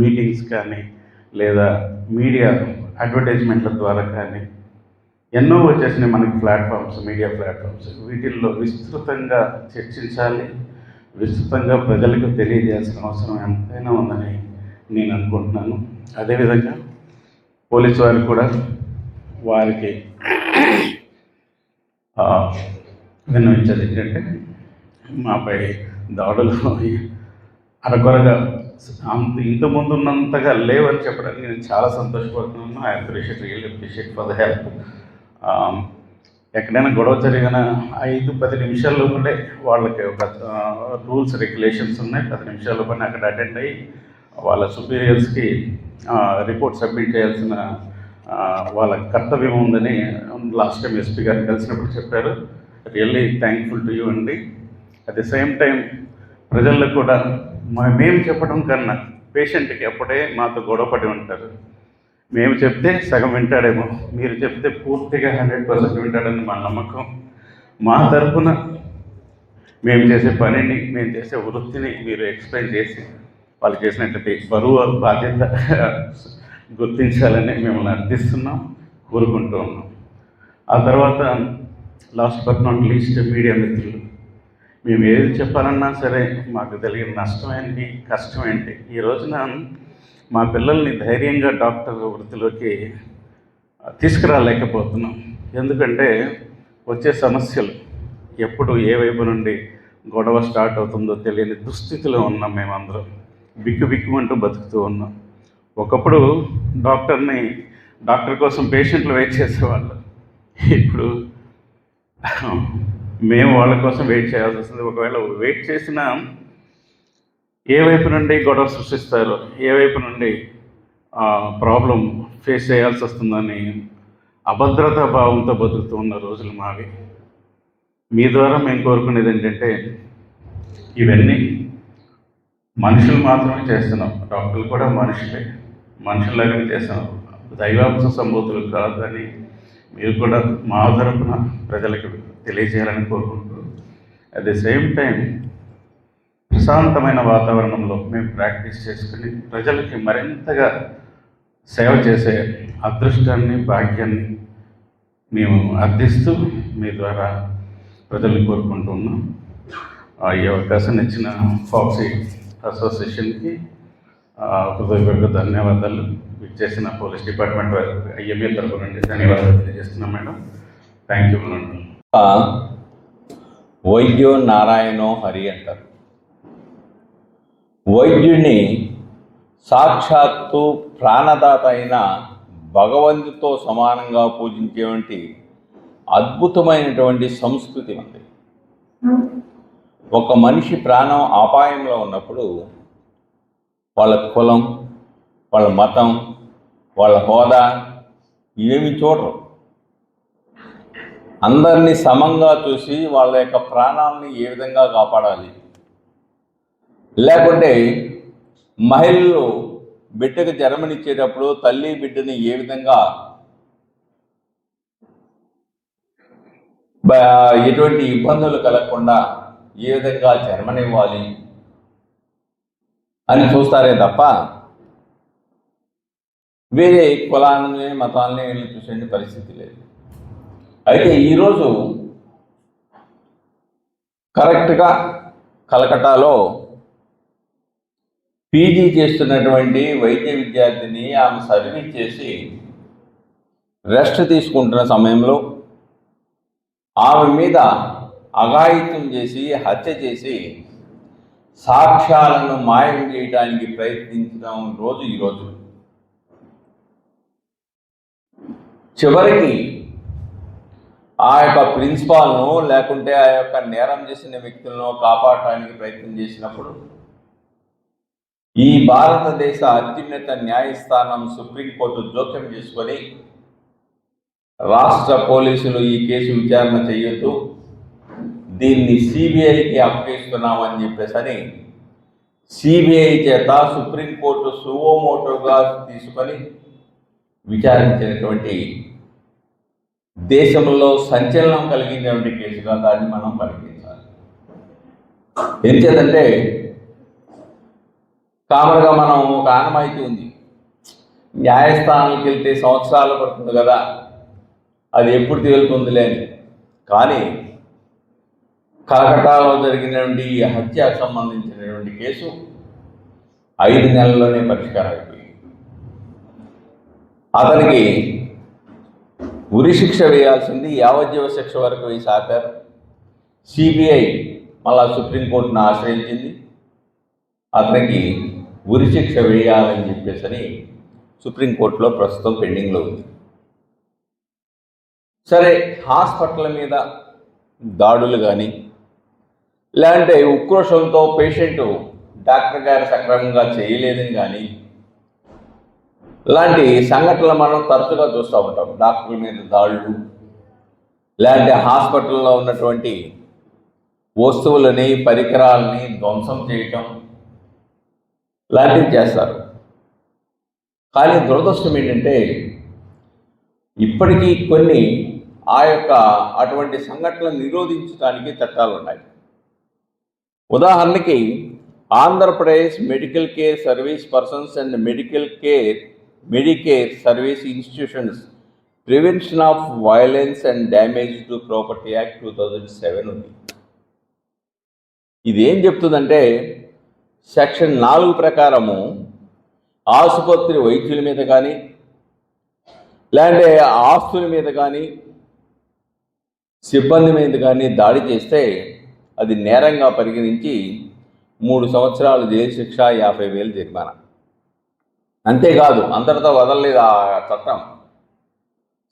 మీటింగ్స్ కానీ లేదా మీడియా అడ్వర్టైజ్మెంట్ల ద్వారా కానీ ఎన్నో వచ్చేసినాయి మనకి ప్లాట్ఫామ్స్, మీడియా ప్లాట్ఫామ్స్. వీటిల్లో విస్తృతంగా చర్చించాలి, విస్తృతంగా ప్రజలకు తెలియజేయాల్సిన అవసరం ఎంతైనా ఉందని నేను అనుకుంటున్నాను. అదేవిధంగా పోలీసు వారికి కూడా వారికి విన్నవించేది ఏంటంటే, మాపై దాడులు అరకొరగా ఇంతకుముందు ఉన్నంతగా లేవని చెప్పడానికి నేను చాలా సంతోషపడుతున్నాను. I really appreciate for the help. ఎక్కడైనా గొడవ జరిగిన 5-10 నిమిషాల లోపలే వాళ్ళకి ఒక రూల్స్ రెగ్యులేషన్స్ ఉన్నాయి. 10 నిమిషాల లోపలే అక్కడ అటెండ్ అయ్యి వాళ్ళ సుపీరియర్స్కి రిపోర్ట్ సబ్మిట్ చేయాల్సిన వాళ్ళ కర్తవ్యం ఉందని లాస్ట్ టైం ఎస్పీ గారిని కలిసినప్పుడు చెప్పారు. రియల్లీ థ్యాంక్ఫుల్ టు యూ అండి. అట్ ది సేమ్ టైం ప్రజల్లో కూడా మేము చెప్పడం కన్నా పేషెంట్కి అప్పుడే మాతో గొడవపడి ఉంటారు. మేము చెప్తే సగం వింటాడేమో, మీరు చెప్తే పూర్తిగా 100% వింటాడని మా నమ్మకం. మా తరఫున మేము చేసే పనిని, మేము చేసే వృత్తిని మీరు ఎక్స్ప్లెయిన్ చేసి వాళ్ళు చేసినట్లయితే బరువు బాధ్యత గుర్తించాలని మిమ్మల్ని అర్థిస్తున్నాం, కోరుకుంటూ ఉన్నాం. ఆ తర్వాత last but not least media మిత్రులు, మేము ఏది చెప్పాలన్నా సరే మాకు తెలియని నష్టం ఏంటి, కష్టం ఏంటి. ఈ రోజున మా పిల్లల్ని ధైర్యంగా డాక్టర్ వృత్తిలోకి తీసుకురాలేకపోతున్నాం. ఎందుకంటే వచ్చే సమస్యలు ఎప్పుడు ఏ వైపు నుండి గొడవ స్టార్ట్ అవుతుందో తెలియని దుస్థితిలో ఉన్నాం. మేమందరం బిక్కుమంటూ బతుకుతూ ఉన్నాం. ఒకప్పుడు డాక్టర్ కోసం పేషెంట్లు వెయిట్ చేసేవాళ్ళు, ఇప్పుడు మేము వాళ్ళ కోసం వెయిట్ చేయాల్సి వస్తుంది. ఒకవేళ వెయిట్ చేసినా ఏ వైపు నుండి గొడవ సృష్టిస్తారో, ఏ వైపు నుండి ప్రాబ్లం ఫేస్ చేయాల్సి వస్తుందని అభద్రతా భావంతో బతుకుతూ ఉన్న రోజులు మావి. మీ ద్వారా మేము కోరుకునేది ఏంటంటే, ఇవన్నీ మనుషులు మాత్రమే చేస్తున్నాం, డాక్టర్లు కూడా మనుషుల్లాగానే చేస్తున్నాం, దైవాంశ సంబూతులు కాదని మీరు కూడా మా తరపున ప్రజలకు తెలియజేయాలని కోరుకుంటూ, అట్ ది సేమ్ టైం ప్రశాంతమైన వాతావరణంలో మేము ప్రాక్టీస్ చేసుకుని ప్రజలకి మరింతగా సేవ చేసే అదృష్టాన్ని, భాగ్యాన్ని మేము అర్థిస్తూ మీ ద్వారా ప్రజల్ని కోరుకుంటూ ఉన్నాం. ఈ అవకాశం ఇచ్చిన ఫాక్సీ అసోసియేషన్కి హృదయపూర్వక ధన్యవాదాలు. ఇచ్చేసిన పోలీస్ డిపార్ట్మెంట్ వారికి ఐఎంఏ తరపు నుండి ధన్యవాదాలు తెలియజేస్తున్నాం మేడం. Thank you madam. వైద్యో నారాయణో హరి అంటారు. వైద్యుడిని సాక్షాత్తు ప్రాణదాత అయిన భగవంతుడితో సమానంగా పూజించేటువంటి అద్భుతమైనటువంటి సంస్కృతి ఉంది. ఒక మనిషి ప్రాణం అపాయంలో ఉన్నప్పుడు వాళ్ళ కులం, వాళ్ళ మతం, వాళ్ళ హోదా ఇవేమి చూడరు. అందరినీ సమంగా చూసి వాళ్ళ యొక్క ప్రాణాలని ఏ విధంగా కాపాడాలి, లేకుంటే మహిళలు బిడ్డకు జన్మనిచ్చేటప్పుడు తల్లి బిడ్డని ఏ విధంగా ఎటువంటి ఇబ్బందులు కలగకుండా ఏ విధంగా జన్మనివ్వాలి అని చూస్తారే తప్ప వేరే కులాలని మతాలని వెళ్ళి చూసే పరిస్థితి లేదు. అయితే ఈరోజు కరెక్ట్గా కలకట్టాలో పీజీ చేస్తున్నటువంటి వైద్య విద్యార్థిని ఆమె సర్వీస్ చేసి రెస్ట్ తీసుకుంటున్న సమయంలో ఆమె మీద అఘాయిత్యం చేసి హత్య చేసి సాక్ష్యాలను మాయం చేయడానికి ప్రయత్నించిన రోజు ఈరోజు. చివరికి ఆ యొక్క ప్రిన్సిపాల్ను లేకుంటే ఆ యొక్క నేరం చేసిన వ్యక్తులను కాపాడటానికి ప్రయత్నం చేసినప్పుడు ఈ భారతదేశ అత్యున్నత న్యాయస్థానం సుప్రీంకోర్టు జోక్యం చేసుకొని రాష్ట్ర పోలీసులు ఈ కేసు విచారణ చేయొద్దు, దీన్ని సిబిఐకి అప్పగిస్తున్నామని చెప్పేసని సిబిఐ చేత సుప్రీంకోర్టు సువోమోటోగా తీసుకొని విచారించినటువంటి దేశంలో సంచలనం కలిగినటువంటి కేసుగా దాన్ని మనం పరిగణించాలి. ఎందుచేతంటే కామన్గా మనం ఒక ఆనవాయితీ ఉంది, న్యాయస్థానానికి వెళ్తే సంవత్సరాలు పడుతుంది కదా, అది ఎప్పుడు తేలుతుందిలే అని. కానీ కలకట్టాలో జరిగినటువంటి ఈ హత్యకు సంబంధించినటువంటి కేసు 5 నెలల్లోనే పరిష్కారం అయిపోయింది. అతనికి ఉరిశిక్ష వేయాల్సింది యావజ్జీవ శిక్ష వరకు వేసి ఆపారు. సిబిఐ మళ్ళా సుప్రీంకోర్టును ఆశ్రయించింది, అతనికి ఉరిశిక్ష వేయాలని చెప్పేసి సుప్రీంకోర్టులో ప్రస్తుతం పెండింగ్లో ఉంది. సరే, హాస్పిటల్ మీద దాడులు కానీ లేదంటే ఉక్రోషంతో పేషెంట్ డాక్టర్ గారు సక్రమంగా చేయలేదని కానీ ఇలాంటి సంఘటనలు మనం తరచుగా చూస్తూ ఉంటాం. డాక్టర్ల మీద దాడులు, లేదంటే హాస్పిటల్లో ఉన్నటువంటి వస్తువులని పరికరాలని ధ్వంసం చేయటం లాంటివి చేస్తారు. కానీ దురదృష్టం ఏంటంటే ఇప్పటికీ కొన్ని ఆ యొక్క అటువంటి సంఘటనలు నిరోధించడానికి చట్టాలు ఉన్నాయి. ఉదాహరణకి Andhra Pradesh medical care service persons and Medicare service institutions prevention of violence and damage to property act 2007 ఉంది. ఇది ఏం చెప్తుందంటే సెక్షన్ 4 ప్రకారము ఆసుపత్రి వైద్యుల మీద కానీ లేదంటే ఆస్తుల మీద కానీ సిబ్బంది మీద కానీ దాడి చేస్తే అది నేరంగా పరిగణించి 3 సంవత్సరాలు జైలు శిక్ష, 50,000 జరిమానా. అంతేకాదు, అంతటితో వదలలేదు ఆ చట్టం.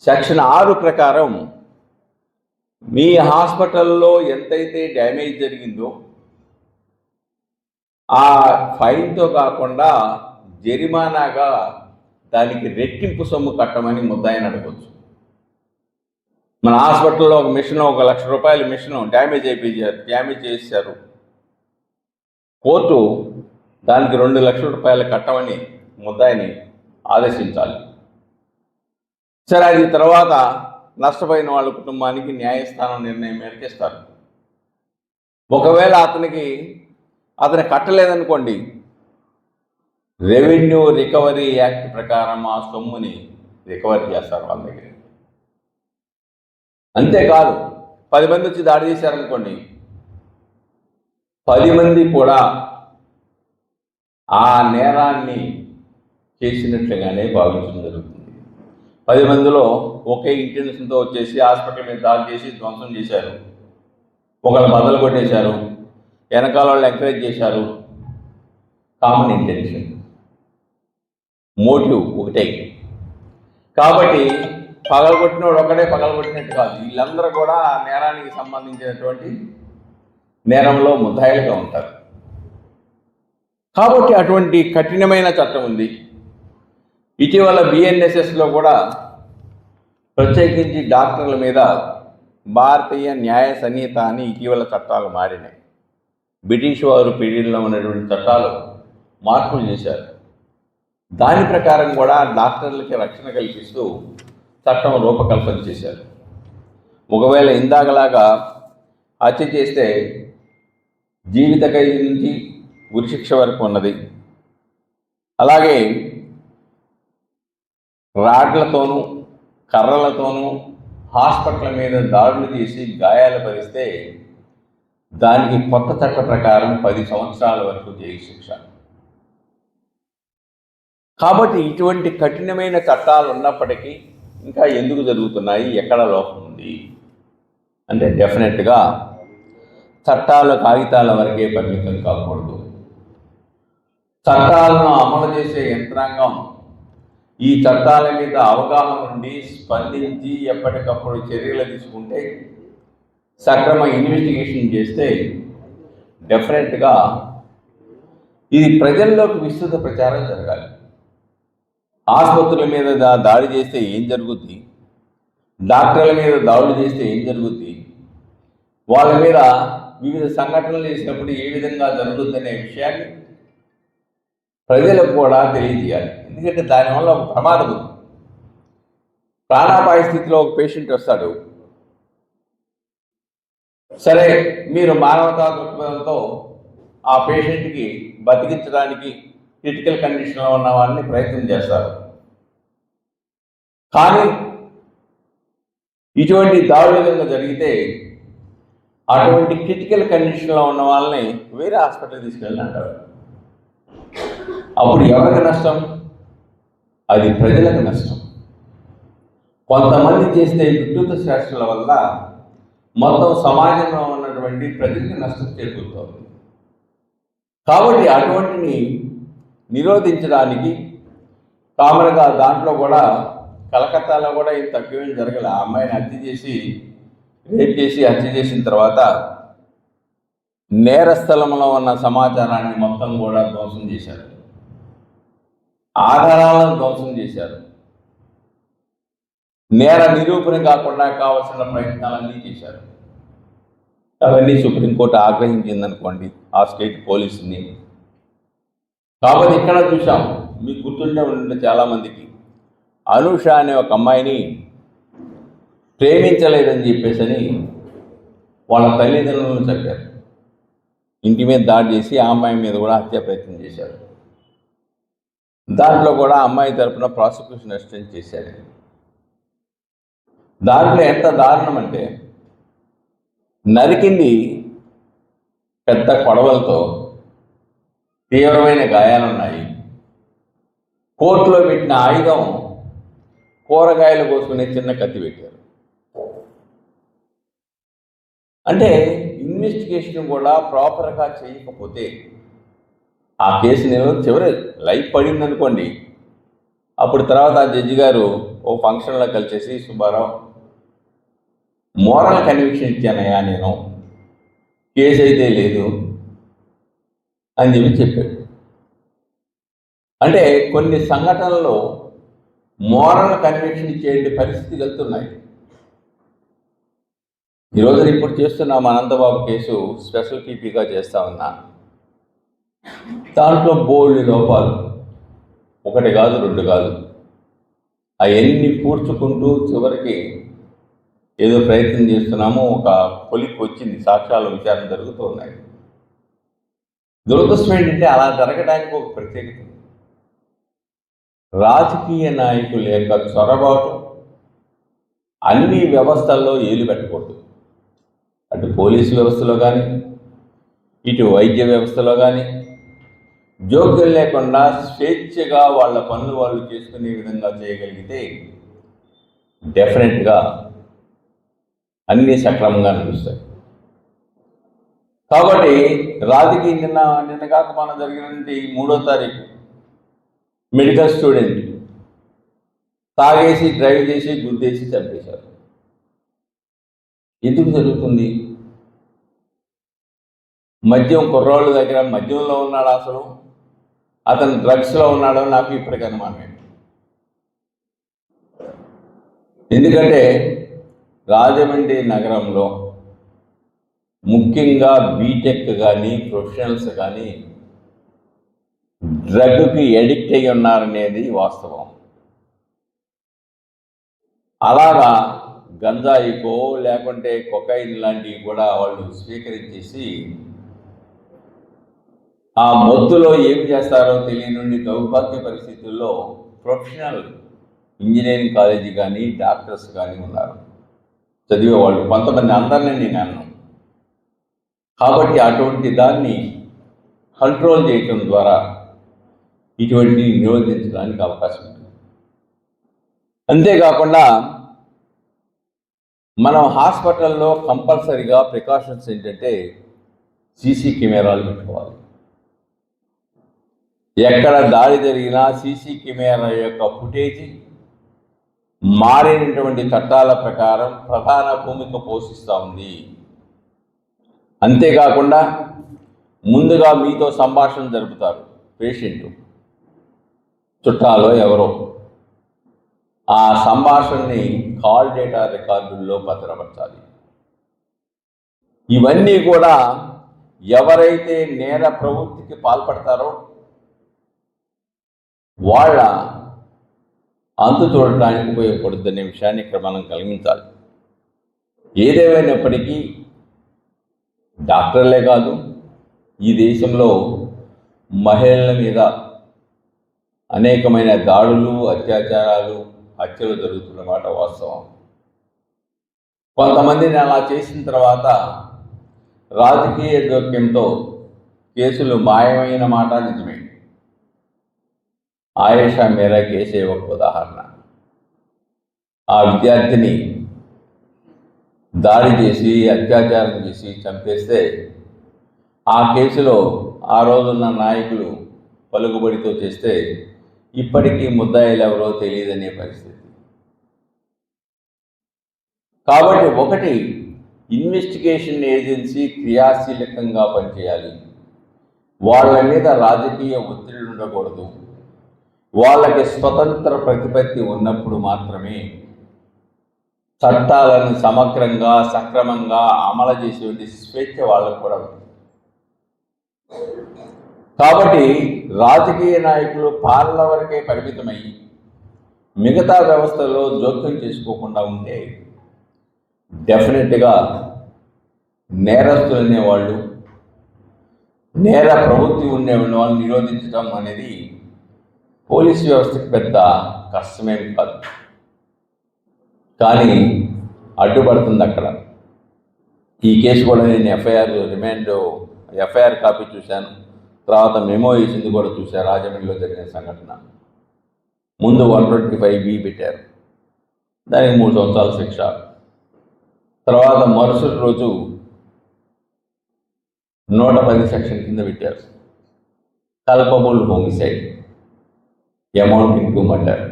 సెక్షన్ 6 ప్రకారం మీ హాస్పిటల్లో ఎంతైతే డ్యామేజ్ జరిగిందో ఆ ఫైన్తో కాకుండా జరిమానాగా దానికి రెట్టింపు సొమ్ము కట్టమని ముద్దాయిని అడగవచ్చు. మన హాస్పిటల్లో ఒక మిషన్, 1 లక్ష రూపాయల మిషన్ డ్యామేజ్ చేశారు, కోర్టు దానికి 2 లక్షల రూపాయలు కట్టమని ముద్దాయిని ఆదేశించాలి. సరే, అది తర్వాత నష్టపోయిన వాళ్ళ కుటుంబానికి న్యాయస్థానం నిర్ణయం మేరకు ఇస్తారు. ఒకవేళ అతను కట్టలేదనుకోండి, రెవెన్యూ రికవరీ యాక్ట్ ప్రకారం ఆ సొమ్ముని రికవరీ చేస్తారు వాళ్ళ దగ్గర. అంతేకాదు, 10 మంది వచ్చి దాడి చేశారనుకోండి, 10 మంది కూడా ఆ నేరాన్ని చేసినట్లుగానే భావించడం జరుగుతుంది. 10 మందిలో ఒకే ఇంటెన్షన్తో వచ్చేసి హాస్పిటల్ మీద దాడి చేసి ధ్వంసం చేశారు, ఒకళ్ళు బద్దలు కొట్టేశారు, వెనకాల వాళ్ళు ఎంకరేజ్ చేశారు. కామన్ ఇంటెన్షన్, మోటివ్ ఒకటే. కాబట్టి పగలగొట్టినోడు ఒకటే పగలగొట్టినట్టు కాదు, వీళ్ళందరూ కూడా ఆ నేరానికి సంబంధించినటువంటి నేరంలో ముద్దాయిలుగా ఉంటారు. కాబట్టి అటువంటి కఠినమైన చట్టం ఉంది. ఇటీవల బిఎన్ఎస్ఎస్లో కూడా ప్రత్యేకించి డాక్టర్ల మీద భారతీయ న్యాయ సంహిత అని ఇటీవల చట్టాలు మారినాయి. బ్రిటిష్ వారు పీరియడ్లో ఉన్నటువంటి చట్టాలు మార్పులు చేశారు. దాని ప్రకారం కూడా డాక్టర్లకి రక్షణ కల్పిస్తూ చట్టం రూపకల్పన చేశారు. ఒకవేళ ఇందాకలాగా హత్య చేస్తే జీవిత ఖైదు నుంచి ఉరిశిక్ష వరకు ఉన్నది. అలాగే రాడ్లతోనూ కర్రలతోనూ హాస్పిటల్ మీద దాడులు చేసి గాయాలు పరిస్తే దానికి కొత్త చట్ట ప్రకారం 10 సంవత్సరాల వరకు జైలు శిక్ష. కాబట్టి ఇటువంటి కఠినమైన చట్టాలు ఉన్నప్పటికీ ఇంకా ఎందుకు జరుగుతున్నాయి, ఎక్కడ లోపం ఉంది అంటే డెఫినెట్గా చట్టాల కాగితాల వరకే పరిమితం కాకూడదు. చట్టాలను అమలు చేసే యంత్రాంగం ఈ చట్టాల మీద అవగాహన ఉండి స్పందించి ఎప్పటికప్పుడు చర్యలు తీసుకుంటే, సక్రమ ఇన్వెస్టిగేషన్ చేస్తే డెఫినెట్గా ఇది ప్రజల్లోకి విస్తృత ప్రచారం జరగాలి. ఆసుపత్రుల మీద దాడి చేస్తే ఏం జరుగుద్ది, డాక్టర్ల మీద దాడులు చేస్తే ఏం జరుగుద్ది, వాళ్ళ మీద వివిధ సంఘటనలు చేసినప్పుడు ఏ విధంగా జరుగుద్దనే విషయాన్ని ప్రజలకు కూడా తెలియజేయాలి. ఎందుకంటే దానివల్ల ఒక ప్రమాదం ఉంది. ప్రాణాపాయ స్థితిలో ఒక పేషెంట్ వస్తాడు, సరే మీరు మానవతా దృక్పథంతో ఆ పేషెంట్కి బతికించడానికి క్రిటికల్ కండిషన్లో ఉన్న వాళ్ళని ప్రయత్నం చేస్తారు. కానీ ఇటువంటి దాడులు కనుక జరిగితే అటువంటి క్రిటికల్ కండిషన్లో ఉన్న వాళ్ళని వేరే హాస్పిటల్ తీసుకెళ్ళి అంటారు. అప్పుడు ఎవరికి నష్టం? అది ప్రజలకు నష్టం. కొంతమంది చేసే వికృత శాస్త్రాల వల్ల మొత్తం సమాజంలో ఉన్నటువంటి ప్రజలకు నష్టం చేకూరుతోంది. కాబట్టి అటువంటిని నిరోధించడానికి కామన్గా దాంట్లో కూడా కలకత్తాలో కూడా ఏం తక్కువేం జరగలే. ఆ అమ్మాయిని రేప్ చేసి హత్య చేసిన తర్వాత నేరస్థలంలో ఉన్న సమాచారాన్ని మొత్తం కూడా ధ్వంసం చేశారు, ఆధారాలను ధ్వంసం చేశారు, నేర నిరూపణ కాకుండా కావాల్సిన ప్రయత్నాలన్నీ చేశారు. అవన్నీ సుప్రీంకోర్టు ఆగ్రహించిందనుకోండి ఆ స్టేట్ పోలీసుని. కాబట్టి ఇక్కడ చూసాం, మీకు గుర్తుండే ఉండే చాలామందికి, అనూష అనే ఒక అమ్మాయిని ప్రేమించలేదని చెప్పేసి వాళ్ళ తల్లిదండ్రులను చంపారు. ఇంటి మీద దాడి చేసి ఆ అమ్మాయి మీద కూడా హత్యా ప్రయత్నం చేశారు. దాంట్లో కూడా అమ్మాయి తరఫున ప్రాసిక్యూషన్ అసిస్టెంట్ చేశారు. దాంట్లో ఎంత దారుణం అంటే, నరికింది పెద్ద కొడవలతో, తీవ్రమైన గాయాలున్నాయి. కోర్టులో పెట్టిన ఆయుధం కూరగాయలు కోసుకునే చిన్న కత్తి పెట్టారు. అంటే ఇన్వెస్టిగేషన్ కూడా ప్రాపర్గా చేయకపోతే ఆ కేసు చివరి లైఫ్ పడింది అనుకోండి, అప్పుడు తర్వాత ఆ జడ్జి గారు ఓ ఫంక్షన్లో కలిసేసి, సుబ్బారావు మోరల్ కన్విక్షన్ ఇచ్చానయ్యా నేను, కేసు అయితే లేదు అని చెప్పాడు. అంటే కొన్ని సంఘటనల్లో మోరల్ కన్విక్షన్ ఇచ్చే పరిస్థితి వెళ్తున్నాయి. ఈరోజు ఇప్పుడు చేస్తున్న మా అనంతబాబు కేసు స్పెషల్ పీపీగా చేస్తా ఉన్నా. దాంట్లో బోల్డ్ లోపాలు, ఒకటి కాదు రెండు కాదు, అవన్నీ పూడ్చుకుంటూ చివరికి ఏదో ప్రయత్నం చేస్తున్నాము. ఒక కొలిక్కి వచ్చింది, సాక్ష్యాల విచారణ జరుగుతున్నాయి. దురదృష్టం ఏంటంటే అలా జరగడానికి ఒక ప్రత్యేకత, రాజకీయ నాయకుల యొక్క చొరబాటు అన్ని వ్యవస్థల్లో ఏలు పెట్టకూడదు. అటు పోలీసు వ్యవస్థలో కానీ, ఇటు వైద్య వ్యవస్థలో కానీ జోక్యం లేకుండా స్వేచ్ఛగా వాళ్ళ పనులు వాళ్ళు చేసుకునే విధంగా చేయగలిగితే డెఫినెట్గా అన్నీ సక్రమంగా నడుస్తాయి. కాబట్టి రాజకీయ నిన్న కాక మనం జరిగినటువంటి 3వ తారీఖు మెడికల్ స్టూడెంట్ తాగేసి డ్రైవ్ చేసి గుద్దేసి చంపేశారు. ఎందుకు జరుగుతుంది? మద్యం, కుర్రాళ్ళ దగ్గర మద్యంలో ఉన్నాడు, అసలు అతను డ్రగ్స్లో ఉన్నాడో నాకు ఇప్పటికీ అనుమానం. ఎందుకంటే రాజమండ్రి నగరంలో ముఖ్యంగా బీటెక్ కానీ ప్రొఫెషనల్స్ కానీ డ్రగ్కి ఎడిక్ట్ అయ్యి ఉన్నారనేది వాస్తవం. అలాగా గంజాయికో లేకుంటే కొకైన్ లాంటివి కూడా వాళ్ళు స్వీకరించేసి ఆ మొత్తులో ఏం చేస్తారో తెలియనుండి దౌర్భాగ్య పరిస్థితుల్లో ప్రొఫెషనల్ ఇంజనీరింగ్ కాలేజీ కానీ డాక్టర్స్ కానీ ఉన్నారు, చదివేవాళ్ళు కొంతమంది. అందరినీ నేను అన్నాను, కాబట్టి అటువంటి దాన్ని కంట్రోల్ చేయటం ద్వారా ఇటువంటి నిరోధించడానికి అవకాశం ఉంటుంది. అంతేకాకుండా మనం హాస్పిటల్లో కంపల్సరీగా ప్రికాషన్స్ ఏంటంటే సీసీ కెమెరాలు పెట్టుకోవాలి. ఎక్కడ దాడి జరిగినా సీసీ కెమెరా యొక్క ఫుటేజీ మారినటువంటి చట్టాల ప్రకారం ప్రధాన భూమిక పోషిస్తూ ఉంది. అంతేకాకుండా ముందుగా మీతో సంభాషణ జరుపుతారు పేషెంట్, చుట్టాలో ఎవరో. ఆ సంభాషణని కాల్ డేటా రికార్డుల్లో భద్రపరచాలి. ఇవన్నీ కూడా ఎవరైతే నేర ప్రవృత్తికి పాల్పడతారో వాళ్ళ అంతు చూడటానికి ఉపయోగపడుతుందనే విషయాన్ని ఇక్కడ మనం కలిగించాలి. ఏదేమైనప్పటికీ డాక్టర్లే కాదు, ఈ దేశంలో మహిళల మీద అనేకమైన దాడులు, అత్యాచారాలు, హత్యలు జరుగుతున్నమాట వాస్తవం. కొంతమందిని అలా చేసిన తర్వాత రాజకీయ జోక్యంతో కేసులు మాయమైన మాట నిజమే. ఆయేషా మేరా కేసే ఒక ఉదాహరణ. ఆ విద్యార్థిని దాడి చేసి అత్యాచారం చేసి చంపేస్తే ఆ కేసులో ఆ రోజున్న నాయకులు పలుకుబడితో చేస్తే ఇప్పటికీ ముద్దాయిలు ఎవరో తెలియదనే పరిస్థితి. కాబట్టి ఒకటి, ఇన్వెస్టిగేషన్ ఏజెన్సీ క్రియాశీలకంగా పనిచేయాలి. వాళ్ళ మీద రాజకీయ ఒత్తిడి ఉండకూడదు. వాళ్ళకి స్వతంత్ర ప్రతిపత్తి ఉన్నప్పుడు మాత్రమే చట్టాలను సమగ్రంగా సక్రమంగా అమలు చేసే స్వేచ్ఛ వాళ్ళకు కూడా ఉంది. కాబట్టి రాజకీయ నాయకులు పాలన వరకే పరిమితమై మిగతా వ్యవస్థలో జోక్యం చేసుకోకుండా ఉంటే డెఫినెట్గా నేరస్తులు అనేవాళ్ళు, నేర ప్రవృత్తి ఉండే వాళ్ళని నిరోధించడం అనేది పోలీసు వ్యవస్థకి పెద్ద కష్టమేమి కాదు. కానీ అడ్డుపడుతుంది అక్కడ. ఈ కేసు కూడా నేను ఎఫ్ఐఆర్ కాపీ చూశాను, తర్వాత మెమో ఇచ్చింది కూడా చూశాను. రాజమండ్రిలో జరిగిన సంఘటన. ముందు 125B పెట్టారు, దానికి 3 సంవత్సరాల శిక్ష. తర్వాత మరుసటి రోజు 110 సెక్షన్ కింద పెట్టారు, culpable homicide, amounting to murder.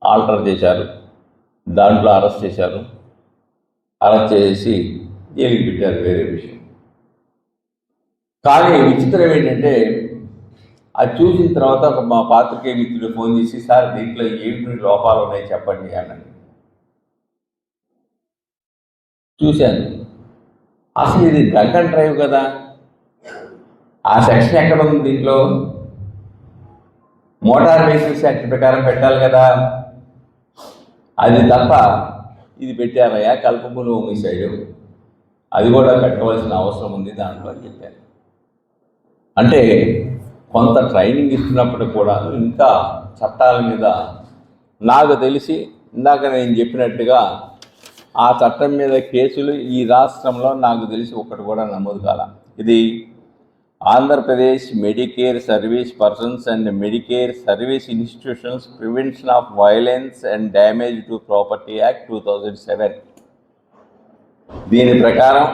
Alter చేశారు, దాంట్లో అరెస్ట్ చేశారు. అరెస్ట్ చేసి జైలుకి పెట్టారు, వేరే విషయం. కానీ విచిత్రం ఏంటంటే అది చూసిన తర్వాత మా పాత్రికేయ మిత్రుడు ఫోన్ చేసి, సార్ దీంట్లో ఏమిటి లోపాలు ఉన్నాయి చెప్పండి అన్నాడు. చూశాను, అసలు ఇది డ్రంక్ అండ్ డ్రైవ్ కదా, ఆ సెక్షన్ ఎక్కడ ఉంది దీంట్లో? మోటార్ వెహికల్స్ యాక్ట్ ప్రకారం పెట్టాలి కదా, అది తప్ప ఇది పెట్టారయ్యా కల్పబుల్ హోమిసైడ్, అది కూడా పెట్టవలసిన అవసరం ఉంది దాంట్లో అని చెప్పారు. అంటే కొంత ట్రైనింగ్ ఇస్తున్నప్పుడు కూడా ఇంకా చట్టాల మీద నాకు తెలిసి ఇందాక నేను చెప్పినట్టుగా ఆ చట్టం మీద కేసులు ఈ రాష్ట్రంలో నాకు తెలిసి ఒకటి కూడా నమోదు కాల. ఇది Andhra Pradesh Medicare service persons and Medicare service institutions prevention of violence and damage to property act 2007. దీని ప్రకారం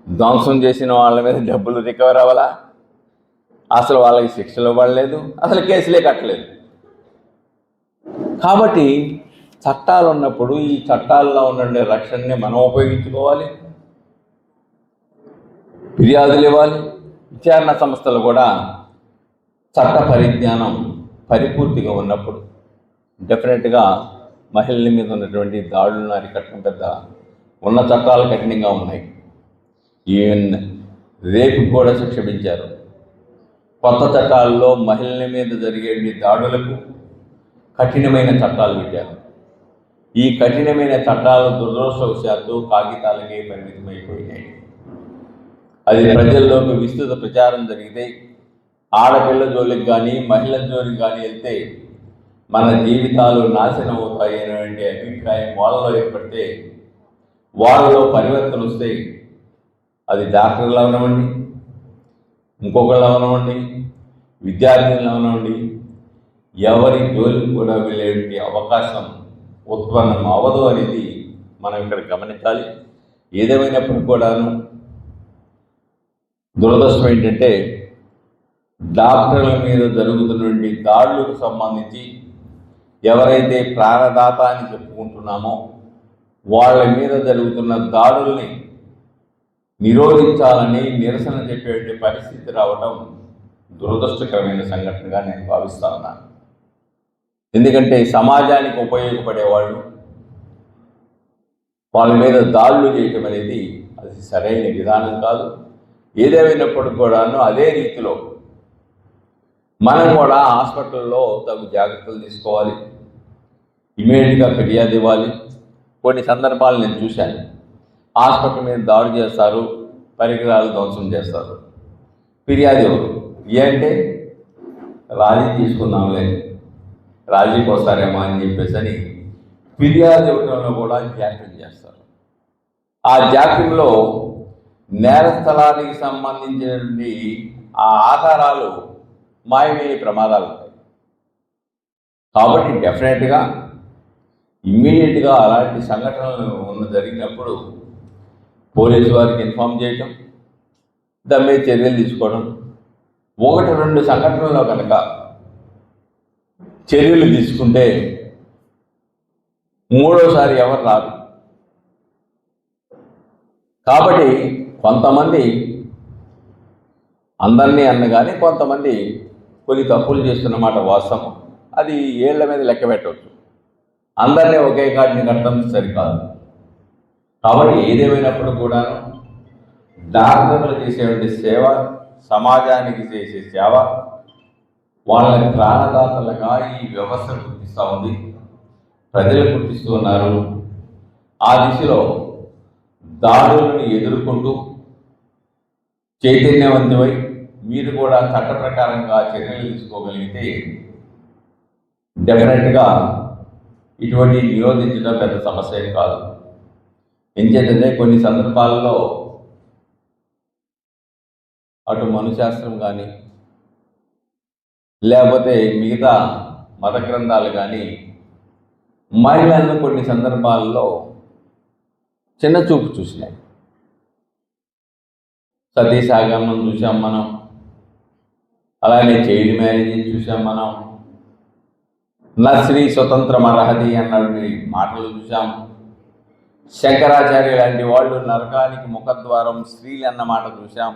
ధ్వంసం చేసిన వాళ్ళ మీద డబ్బులు రికవర్ అవ్వాలా, అసలు వాళ్ళకి శిక్షలు ఇవ్వలేదు, అసలు కేసులే కట్టలేదు. కాబట్టి చట్టాలు ఉన్నప్పుడు ఈ చట్టాల్లో ఉండే రక్షణని మనం ఉపయోగించుకోవాలి, ఫిర్యాదులు ఇవ్వాలి. విచారణ సంస్థలు కూడా చట్ట పరిజ్ఞానం పరిపూర్తిగా ఉన్నప్పుడు డెఫినెట్గా మహిళల మీద ఉన్నటువంటి దాడులను అరికట్టడం పెద్ద ఉన్న చట్టాలు కఠినంగా ఉన్నాయి. ఈవెన్ రేపు కూడా శిక్ష పెంచారు. కొత్త చట్టాల్లో మహిళల మీద జరిగే దాడులకు కఠినమైన చట్టాలు పెట్టారు. ఈ కఠినమైన చట్టాలు దురదృష్టవశాత్తు కాగితాలకే పరిమితమైపోయినాయి. అది ప్రజల్లోకి విస్తృత ప్రచారం జరిగితే ఆడపిల్ల జోలికి కానీ మహిళల జోలికి కానీ వెళ్తే మన జీవితాలు నాశనం అవుతాయి అనేటువంటి అభిప్రాయం వాళ్ళలో ఏర్పడితే వాళ్ళలో పరివర్తన వస్తాయి. అది డాక్టర్లు అవనివ్వండి, ఇంకొకళ్ళు అవనివ్వండి, విద్యార్థులు అవనివ్వండి, ఎవరి జోలికి కూడా వెళ్ళే అవకాశం ఉత్పన్నం అవ్వదు అనేది మనం ఇక్కడ గమనించాలి. ఏదేమైనప్పుడు కూడాను దురదృష్టం ఏంటంటే డాక్టర్ల మీద జరుగుతున్నటువంటి దాడులకు సంబంధించి ఎవరైతే ప్రాణదాత అని చెప్పుకుంటున్నామో వాళ్ళ మీద జరుగుతున్న దాడుల్ని నిరోధించాలని నిరసన చెప్పే పరిస్థితి రావడం దురదృష్టకరమైన సంఘటనగా నేను భావిస్తా ఉన్నాను. ఎందుకంటే సమాజానికి ఉపయోగపడేవాళ్ళు వాళ్ళ మీద దాడులు చేయటం అనేది అది సరైన విధానం కాదు. ఏదేమైనప్పటికీ కూడాను అదే రీతిలో మనం కూడా హాస్పిటల్లో తగు జాగ్రత్తలు తీసుకోవాలి, ఇమీడియట్గా ఫిర్యాదు ఇవ్వాలి. కొన్ని సందర్భాలు నేను చూశాను, హాస్పిటల్ మీద దాడి చేస్తారు, పరికరాలు ధ్వంసం చేస్తారు, ఫిర్యాదు ఇవ్వరు. ఏంటంటే రాజీ తీసుకుందాంలే, రాజీకి వస్తారేమో అని చెప్పేసి అని ఫిర్యాదు ఇవ్వడంలో కూడా జాప్యం చేస్తారు. ఆ జాప్యంలో నేర స్థలానికి సంబంధించినటువంటి ఆ ఆధారాలు మాయమయ్యే ప్రమాదాలు ఉంటాయి. కాబట్టి డెఫినెట్గా ఇమ్మీడియట్గా అలాంటి సంఘటనలు జరిగినప్పుడు పోలీసు వారికి ఇన్ఫామ్ చేయటం, దాని మీద చర్యలు తీసుకోవడం. 1-2 సంఘటనల్లో కనుక చర్యలు తీసుకుంటే మూడోసారి ఎవరు రారు. కాబట్టి కొంతమంది, అందరినీ అన్నగానే కొంతమంది కొన్ని తప్పులు చేస్తున్నమాట వాస్తవం. అది ఏళ్ల మీద లెక్క పెట్టవచ్చు. అందరినీ ఒకే కాడిని కట్టడం సరికాదు. కాబట్టి ఏదేమైనప్పుడు కూడా డాక్టర్లు చేసేటువంటి సేవ, సమాజానికి చేసే సేవ, వాళ్ళని ప్రాణదాతలుగా ఈ వ్యవస్థ గుర్తిస్తూ ఉంది, ప్రజలు గుర్తిస్తూ ఉన్నారు. ఆ దిశలో దాడులను ఎదుర్కొంటూ చైతన్యవంతమై మీరు కూడా చట్ట ప్రకారంగా చర్యలు తీసుకోగలిగితే డెఫినెట్గా ఇటువంటి నిరోధించడం పెద్ద సమస్య కాదు. ఎంచేతంటే కొన్ని సందర్భాల్లో అటు మనుశాస్త్రం కానీ లేకపోతే మిగతా మత గ్రంథాలు కానీ మహిళలను కొన్ని సందర్భాల్లో చిన్న చూపు చూసినాయి. సతీసాగమనం చూసాం మనం, అలానే చైల్డ్ మ్యారేజ్ చూసాం మనం, నర్సరీ స్వతంత్రం అర్హది అన్నటువంటి మాటలు చూసాం. శంకరాచార్య లాంటి వాళ్ళు నరకానికి ముఖద్వారం స్త్రీలు అన్న మాట చూసాం.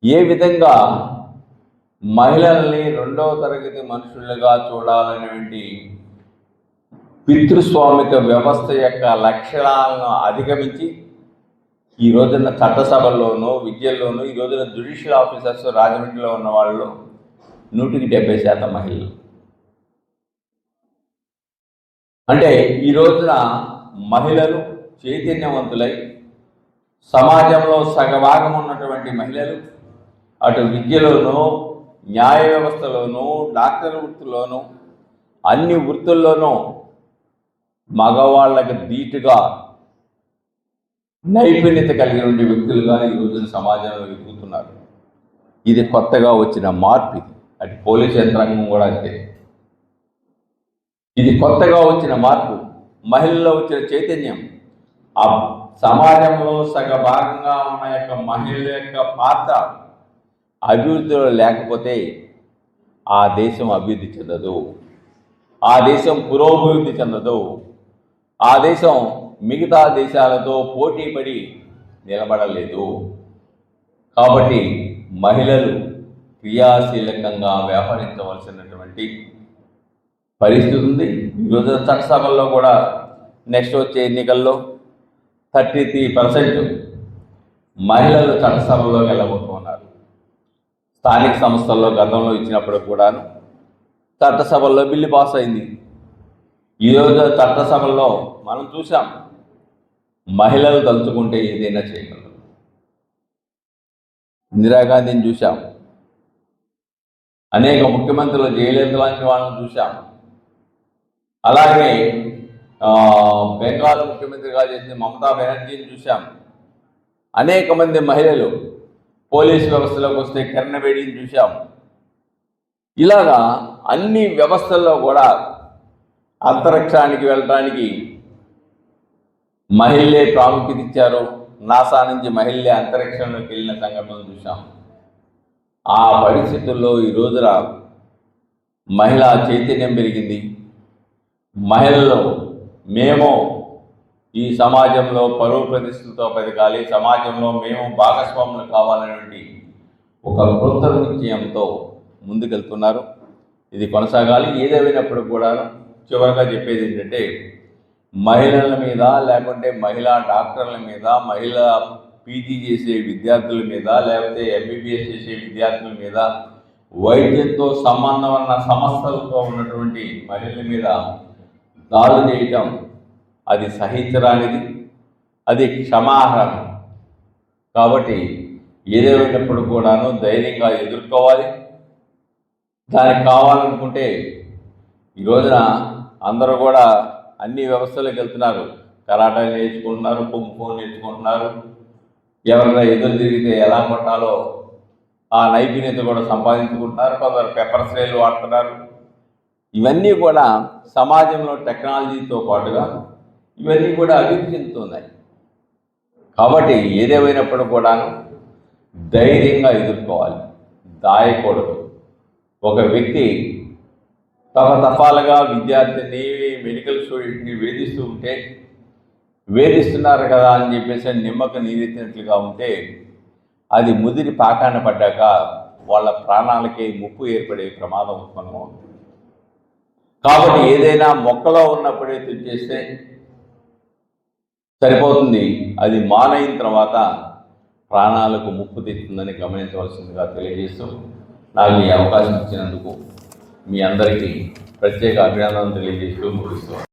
ఏ విధంగా మహిళల్ని 2వ తరగతి మనుషులుగా చూడాలనేటువంటి పితృస్వామిక వ్యవస్థ యొక్క లక్షణాలను అధిగమించి ఈ రోజున చట్టసభల్లోనూ విద్యల్లోనూ ఈ రోజున జ్యుడిషియల్ ఆఫీసర్స్ రాజమండ్రిలో ఉన్న వాళ్ళు 170% మహిళలు. అంటే ఈ రోజున మహిళలు చైతన్యవంతులై సమాజంలో సగభాగం ఉన్నటువంటి మహిళలు అటు విద్యలోనూ, న్యాయ వ్యవస్థలోనూ, డాక్టర్ వృత్తిలోనూ, అన్ని వృత్తుల్లోనూ మగవాళ్ళకి ధీటుగా నైపుణ్యత కలిగిన వ్యక్తులుగా ఈ రోజున సమాజంలో ఎదుగుతున్నారు. ఇది కొత్తగా వచ్చిన మార్పు. ఇది అటు పోలీస్ యంత్రాంగం కూడా అంతే. ఇది కొత్తగా వచ్చిన మార్పు, మహిళల్లో వచ్చిన చైతన్యం. ఆ సమాజంలో సగభాగంగా ఉన్న యొక్క మహిళల యొక్క పాత్ర అభివృద్ధిలో లేకపోతే ఆ దేశం అభివృద్ధి చెందదు, ఆ దేశం పురోభివృద్ధి చెందదు, ఆ దేశం మిగతా దేశాలతో పోటీపడి నిలబడలేదు. కాబట్టి మహిళలు క్రియాశీలకంగా వ్యవహరించవలసినటువంటి పరిస్థితి ఉంది. ఈరోజు చట్టసభల్లో కూడా నెక్స్ట్ వచ్చే ఎన్నికల్లో 33% మహిళలు చట్టసభల్లోకి వెళ్ళబోతున్నారు. స్థానిక సంస్థల్లో గతంలో ఇచ్చినప్పుడు కూడాను చట్టసభల్లో బిల్లు పాస్ అయింది. ఈరోజు చట్టసభల్లో మనం చూసాం, మహిళలు తలుచుకుంటే ఏదైనా చేయగలరు. ఇందిరాగాంధీని చూసాం, అనేక ముఖ్యమంత్రులు, జయలలిత లాంటి వాళ్ళని చూసాం. అలాగే బెంగాల్ ముఖ్యమంత్రిగా చేసిన మమతా బెనర్జీని చూసాం. అనేక మంది మహిళలు పోలీస్ వ్యవస్థలోకి వస్తే కిరణ్ బేడిని చూశాం. ఇలాగా అన్ని వ్యవస్థల్లో కూడా అంతరిక్షానికి వెళ్ళడానికి మహిళలే ప్రాముఖ్యత ఇచ్చారు. నాసా నుంచి మహిళలే అంతరిక్షంలోకి వెళ్ళిన సంఘటనలు చూసాం. ఆ పరిస్థితుల్లో ఈ రోజున మహిళా చైతన్యం పెరిగింది. మహిళలు మేము ఈ సమాజంలో పరువు ప్రతిష్టలతో బతకాలి, సమాజంలో మేము భాగస్వాములు కావాలనేటువంటి ఒక కృత నిశ్చయంతో ముందుకెళ్తున్నారు. ఇది కొనసాగాలి. ఏదేమైనప్పుడు కూడా చివరిగా చెప్పేది ఏంటంటే, మహిళల మీద లేకుంటే మహిళా డాక్టర్ల మీద, మహిళా పీజీ చేసే విద్యార్థుల మీద, లేకపోతే ఎంబీబీఎస్ చేసే విద్యార్థుల మీద, వైద్యంతో సంబంధం ఉన్న సంస్థలతో ఉన్నటువంటి మహిళల మీద దాడులు చేయటం అది సహించరానిది, అది క్షమార్హం. కాబట్టి ఏదేమైనప్పుడు కూడాను ధైర్యంగా ఎదుర్కోవాలి. దానికి కావాలనుకుంటే ఈ రోజున అందరూ కూడా అన్ని వ్యవస్థలకు వెళ్తున్నారు. కరాటే నేర్చుకుంటున్నారు, కుంఫు నేర్చుకుంటున్నారు. ఎవరైనా ఎదురు తిరిగితే ఎలా కొట్టాలో ఆ నైపుణ్యత కూడా సంపాదించుకుంటున్నారు. కొందరు పెప్పర్ స్ప్రేలు వాడుతున్నారు. ఇవన్నీ కూడా సమాజంలో టెక్నాలజీతో పాటుగా ఇవన్నీ కూడా అభివృద్ధి చెందుతున్నాయి. కాబట్టి ఏదేమైనప్పుడు కూడాను ధైర్యంగా ఎదుర్కోవాలి, దాయకూడదు. ఒక వ్యక్తి తఫాలుగా విద్యార్థిని, మెడికల్ స్టూడెంట్ని వేధిస్తూ ఉంటే, వేధిస్తున్నారు కదా అని చెప్పేసి నిమ్మక నీరెత్తినట్లుగా ఉంటే అది ముదిరి పాకాన పడ్డాక వాళ్ళ ప్రాణాలకి ముప్పు ఏర్పడే ప్రమాదం ఉత్పన్నమవుతుంది. కాబట్టి ఏదైనా మొక్కలో ఉన్నప్పుడే తెచ్చేస్తే సరిపోతుంది. అది మానైన తర్వాత ప్రాణాలకు ముప్పు తెచ్చుతుందని గమనించవలసిందిగా తెలియజేస్తూ నాకు ఈ అవకాశం ఇచ్చినందుకు మీ అందరికీ ప్రత్యేక అభినందనలు తెలియజేస్తూ ముగిస్తున్నాను.